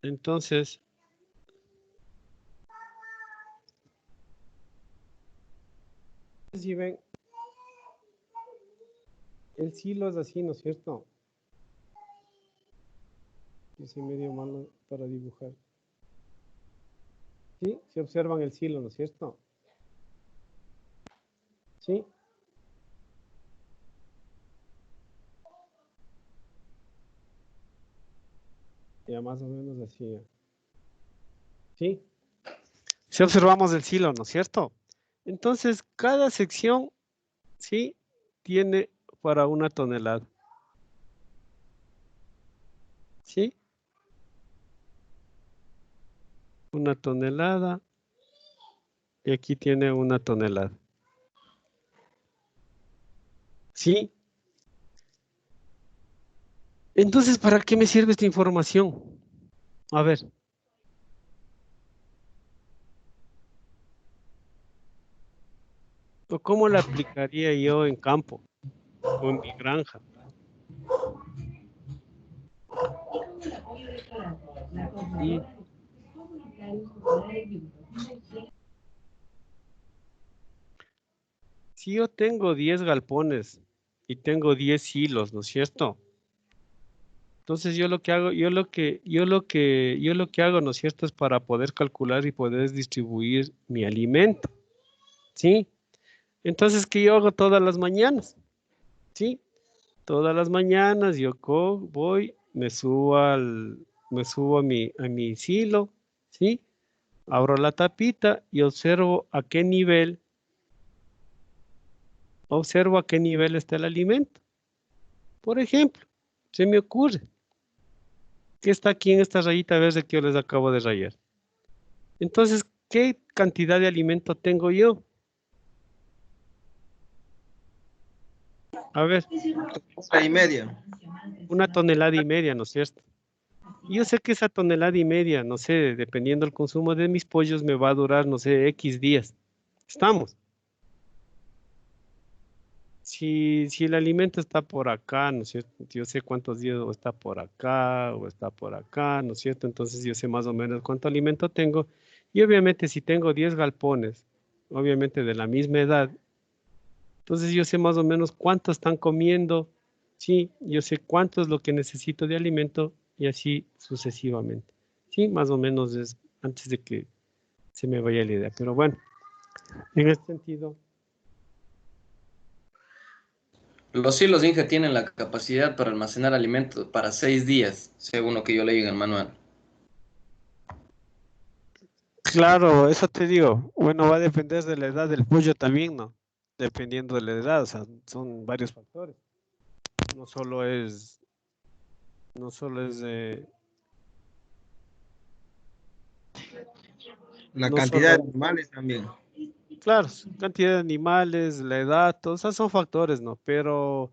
Entonces, si ven, el silo es así, ¿no es cierto? Yo soy medio malo para dibujar. ¿Sí? Se observan el silo, ¿no es cierto? ¿Sí? Ya más o menos así. Ya. ¿Sí? Si observamos el silo, ¿no es cierto? Entonces, cada sección, ¿sí? Tiene para 1 tonelada. ¿Sí? 1 tonelada. Y aquí tiene 1 tonelada. ¿Sí? Entonces, ¿para qué me sirve esta información? A ver. ¿O cómo la aplicaría yo en campo o en mi granja? Sí. si yo tengo 10 galpones y tengo 10 hilos, ¿no es cierto? Entonces yo lo que hago, yo lo que hago, ¿no es cierto?, es para poder calcular y poder distribuir mi alimento, ¿sí? Entonces, ¿qué yo hago todas las mañanas? ¿Sí? Todas las mañanas yo voy, me subo a mi silo, ¿sí? Abro la tapita y observo a qué nivel está el alimento. Por ejemplo, se me ocurre que está aquí en esta rayita verde que yo les acabo de rayar. Entonces, ¿qué cantidad de alimento tengo yo? A ver, 1,5. 1,5 toneladas, ¿no es cierto? Y yo sé que esa 1,5 toneladas, no sé, dependiendo del consumo de mis pollos, me va a durar, no sé, X días. ¿Estamos? Si el alimento está por acá, ¿no es cierto? Yo sé cuántos días o está por acá o está por acá, ¿no es cierto? Entonces yo sé más o menos cuánto alimento tengo. Y obviamente si tengo 10 galpones, obviamente de la misma edad, entonces yo sé más o menos cuánto están comiendo, sí, yo sé cuánto es lo que necesito de alimento y así sucesivamente. Sí, más o menos es antes de que se me vaya la idea. Pero bueno, en este sentido, Los hilos Inge tienen la capacidad para almacenar alimentos para 6 días, según lo que yo leí en el manual. claro, eso te digo. Bueno, va a depender de la edad del pollo también, ¿no? Dependiendo de la edad, o sea, son varios factores. No solo es, no solo es, La no cantidad solo, de animales también. claro, cantidad de animales, la edad, todos esos son factores, ¿no? Pero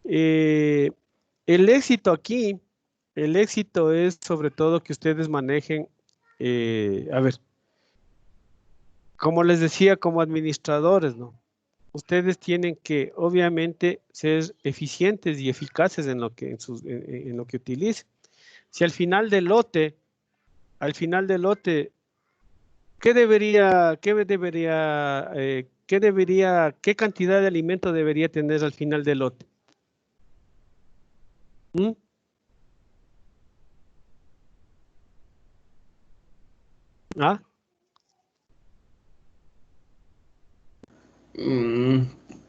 eh, el éxito aquí, el éxito es sobre todo que ustedes manejen, a ver, como les decía, como administradores, ¿no? Ustedes tienen que, obviamente, ser eficientes y eficaces en lo que, en lo que utilicen. Si al final del lote, qué cantidad de alimento debería tener al final del lote? ¿Mm? ¿Ah? Mm,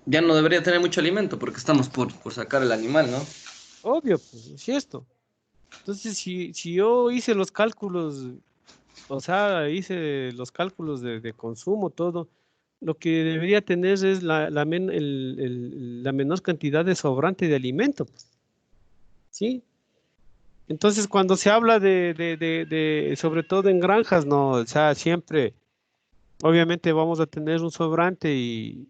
ya no debería tener mucho alimento porque estamos por sacar el animal, ¿no? Obvio, pues, es esto. Entonces, si yo hice los cálculos, o sea, hice los cálculos de consumo, todo, lo que debería tener es la menor cantidad de sobrante de alimento, pues, ¿sí? Entonces, cuando se habla sobre todo en granjas, no, o sea, siempre, obviamente vamos a tener un sobrante y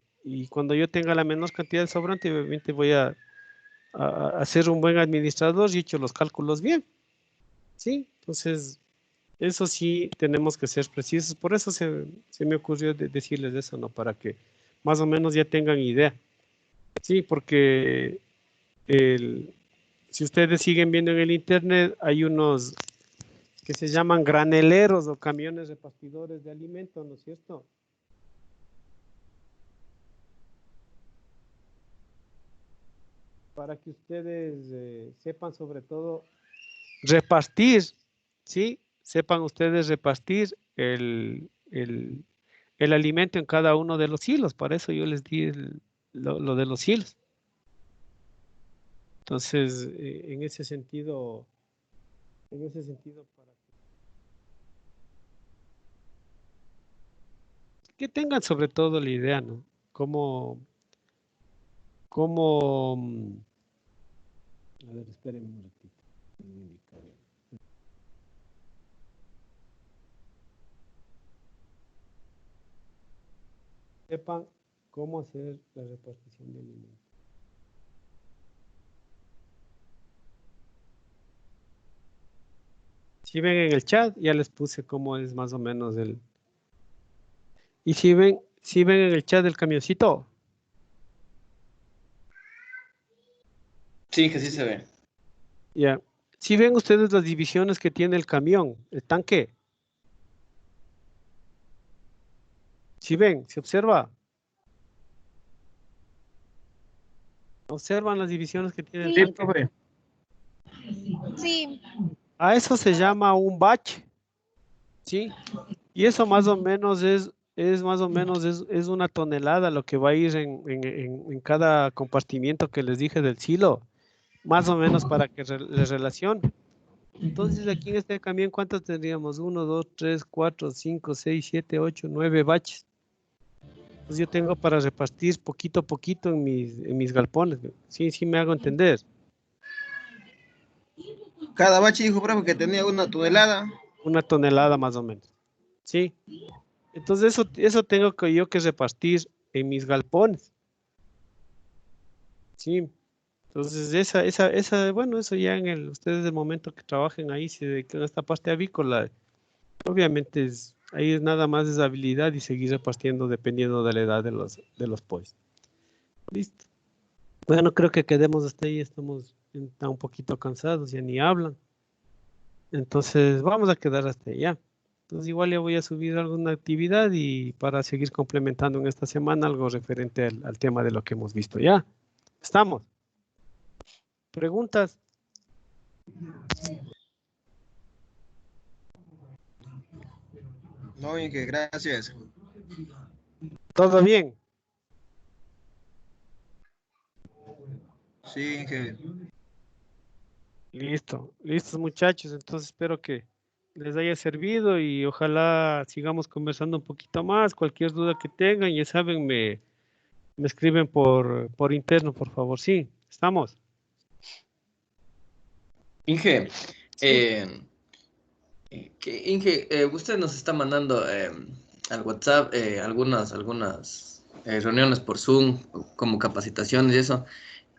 cuando yo tenga la menor cantidad de sobrante, obviamente voy a ser un buen administrador y he hecho los cálculos bien, ¿sí? Entonces, eso sí tenemos que ser precisos. Por eso se me ocurrió decirles eso, ¿no? Para que más o menos ya tengan idea. Sí, porque si ustedes siguen viendo en el internet, hay unos que se llaman graneleros o camiones repartidores de alimentos, ¿no es cierto? Para que ustedes sepan sobre todo repartir, ¿sí? Sepan ustedes repartir el alimento en cada uno de los hilos. Para eso yo les di lo de los hilos. Entonces, para que tengan sobre todo la idea, ¿no? Cómo, a ver, espérenme un ratito. Sepan cómo hacer la repartición de alimentos. Si ven en el chat, ya les puse cómo es más o menos el. Y si ven en el chat del camioncito, Sí, que sí se ve. ya. Si ven ustedes las divisiones que tiene el camión, el tanque. Si ven, se observa. observan las divisiones que tiene el Sí. tanque. profe. Sí, A eso se llama un batch, ¿sí? Y eso más o menos es una tonelada lo que va a ir en cada compartimiento que les dije del silo, más o menos para que les relacione. Entonces aquí en este camión, ¿cuántos tendríamos? 1, 2, 3, 4, 5, 6, 7, 8, 9 baches. Entonces yo tengo para repartir poquito a poquito en mis galpones. Sí, sí me hago entender. Cada bache dijo, profe, que tenía 1 tonelada. Una tonelada más o menos. Sí. Entonces eso tengo que yo que repartir en mis galpones. Sí. Entonces bueno, eso ya ustedes del momento que trabajen ahí, se dedican a esta parte avícola, obviamente ahí es nada más es habilidad y seguir repartiendo dependiendo de la edad de los pollos. Listo. Bueno, creo que quedemos hasta ahí, estamos un poquito cansados, ya ni hablan. Entonces vamos a quedar hasta ahí ya. Entonces igual ya voy a subir alguna actividad y para seguir complementando en esta semana algo referente al tema de lo que hemos visto ya. ¿Estamos? ¿Preguntas? No, Inge, gracias. ¿Todo bien? Sí, Inge. Listo, listos muchachos, entonces espero que les haya servido y ojalá sigamos conversando un poquito más. Cualquier duda que tengan, ya saben, me escriben por interno, por favor. Sí, estamos. Inge, Sí. usted nos está mandando al WhatsApp algunas reuniones por Zoom, como capacitaciones y eso.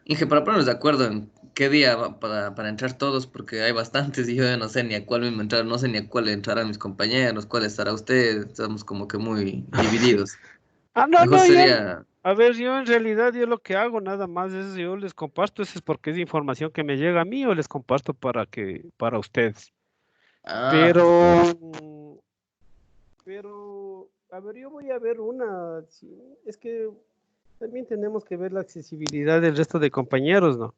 Inge, para ponernos de acuerdo en qué día para entrar todos, porque hay bastantes y yo ya no sé ni a cuál mismo entrar, no sé ni a cuál entrarán mis compañeros, cuál estará usted, estamos como que muy divididos. Ah, no, Mejor no, sería, a ver, yo en realidad yo lo que hago nada más es yo les comparto, eso es porque es información que me llega a mí o les comparto para ustedes. ah, Pero, a ver, yo voy a ver una, sí, es que también tenemos que ver la accesibilidad del resto de compañeros, ¿no?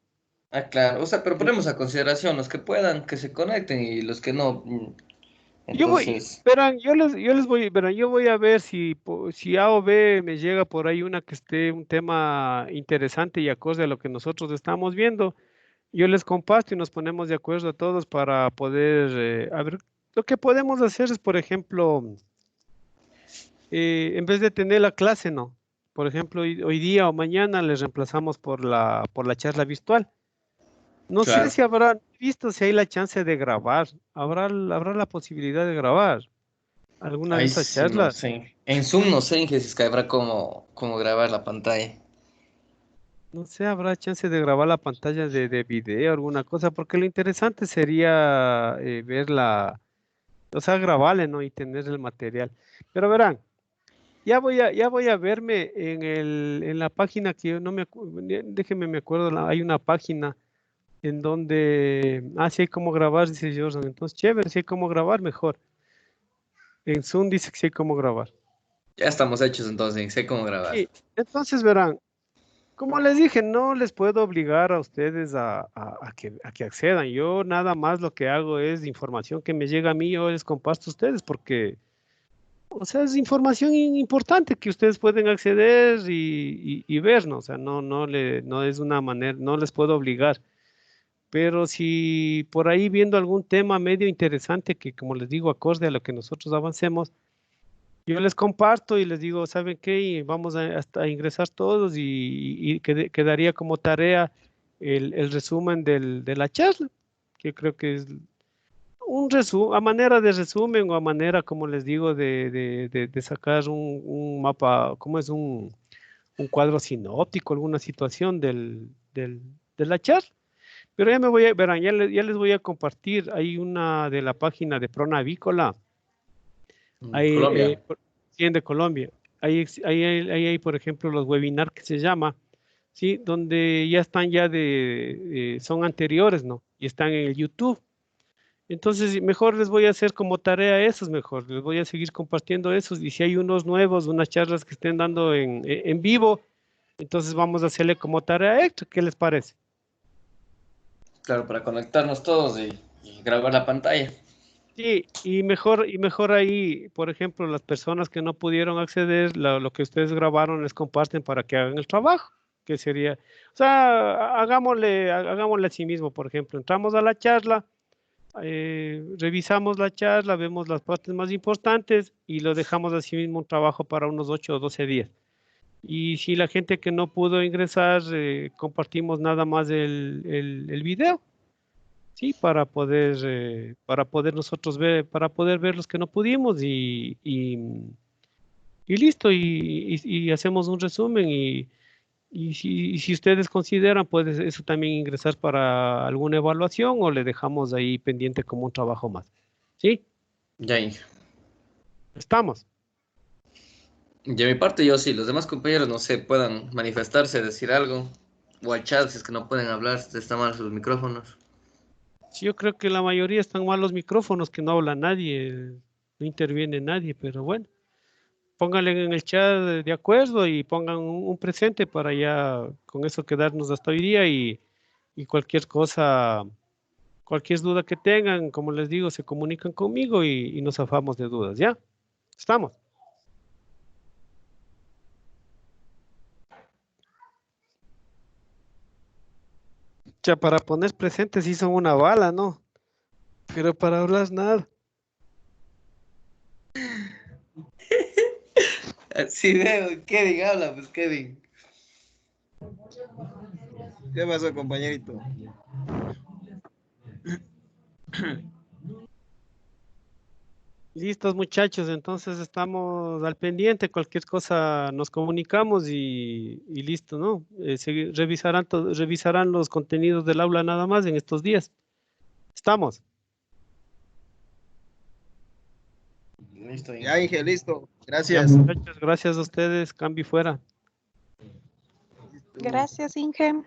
claro, o sea, pero Sí. ponemos a consideración los que puedan, que se conecten y los que no. Yo voy, Entonces, verán, verán, yo voy a ver si A o B me llega por ahí una que esté un tema interesante y acorde a lo que nosotros estamos viendo. Yo les comparto y nos ponemos de acuerdo todos para poder, a ver, lo que podemos hacer es, por ejemplo, en vez de tener la clase, ¿no? Por ejemplo, hoy día o mañana les reemplazamos por la charla virtual. No sé claro. si habrán visto si hay la chance de grabar. ¿Habrá la posibilidad de grabar alguna de Ahí estas sí, no charlas? sé. En Zoom no sé, Inge, si es que habrá como grabar la pantalla. No sé, habrá chance de grabar la pantalla de video, alguna cosa, porque lo interesante sería verla, o sea, grabarle, ¿no? Y tener el material. Pero verán, ya voy a verme en la página que yo no déjenme me acuerdo, hay una página en donde, sí hay cómo grabar, dice Jordan, entonces chévere, si hay cómo grabar, mejor. En Zoom dice que sí hay cómo grabar. Ya estamos hechos entonces, sé cómo grabar. Sí, entonces verán, como les dije, no les puedo obligar a ustedes a que accedan. Yo nada más lo que hago es información que me llega a mí, yo les comparto a ustedes porque, o sea, es información importante que ustedes pueden acceder y ver, ¿no? O sea, no es una manera, no les puedo obligar. Pero si por ahí viendo algún tema medio interesante que, como les digo, acorde a lo que nosotros avancemos, yo les comparto y les digo, ¿saben qué? Y vamos hasta a ingresar todos y quedaría como tarea el resumen de la charla, que creo que es un resumen, a manera de resumen o a manera, como les digo, de sacar un mapa, ¿cómo es? Un cuadro sinóptico, alguna situación de la charla. Pero verán, ya les voy a compartir, hay una de la página de Pronavícola. Hay, Colombia. 100 de Colombia. Hay, por ejemplo, los webinars que se llama, ¿sí? Donde ya están son anteriores, ¿no? Y están en el YouTube. Entonces, mejor les voy a hacer como tarea esos, mejor. Les voy a seguir compartiendo esos. Y si hay unos nuevos, unas charlas que estén dando en vivo, Entonces vamos a hacerle como tarea extra. ¿Qué les parece? Claro, para conectarnos todos y grabar la pantalla. Sí, y mejor ahí, por ejemplo, las personas que no pudieron acceder, lo que ustedes grabaron les comparten para que hagan el trabajo, que sería, o sea, hagámosle así mismo, por ejemplo, entramos a la charla, revisamos la charla, vemos las partes más importantes y lo dejamos así mismo un trabajo para unos 8 o 12 días. Y si la gente que no pudo ingresar, compartimos nada más el video. Sí, para poder nosotros ver, para poder ver los que no pudimos y listo, y hacemos un resumen y si ustedes consideran, puede eso también ingresar para alguna evaluación o le dejamos ahí pendiente como un trabajo más. ¿Sí? Ya, Inge. Estamos. De mi parte, yo sí. Los demás compañeros, no sé, puedan manifestarse, decir algo. O al chat, si es que no pueden hablar, si están mal sus micrófonos. Sí, yo creo que la mayoría están mal los micrófonos, que no habla nadie, no interviene nadie, pero bueno. Pónganle en el chat de acuerdo y pongan un presente para ya con eso quedarnos hasta hoy día y cualquier cosa, cualquier duda que tengan, como les digo, se comunican conmigo y nos zafamos de dudas, ¿ya? ¿Estamos? Ya para poner presentes sí son una bala, ¿no? Pero para hablar nada. Sí, veo. Kevin habla, pues Kevin. ¿Qué pasó, compañerito? Listos, muchachos, entonces estamos al pendiente, cualquier cosa nos comunicamos y listo, ¿no? Revisarán los contenidos del aula nada más en estos días. Estamos. Listo, Inge. Ya, Inge, listo. Ya, Gracias. muchachos, gracias a ustedes, cambio y fuera. Gracias, Inge.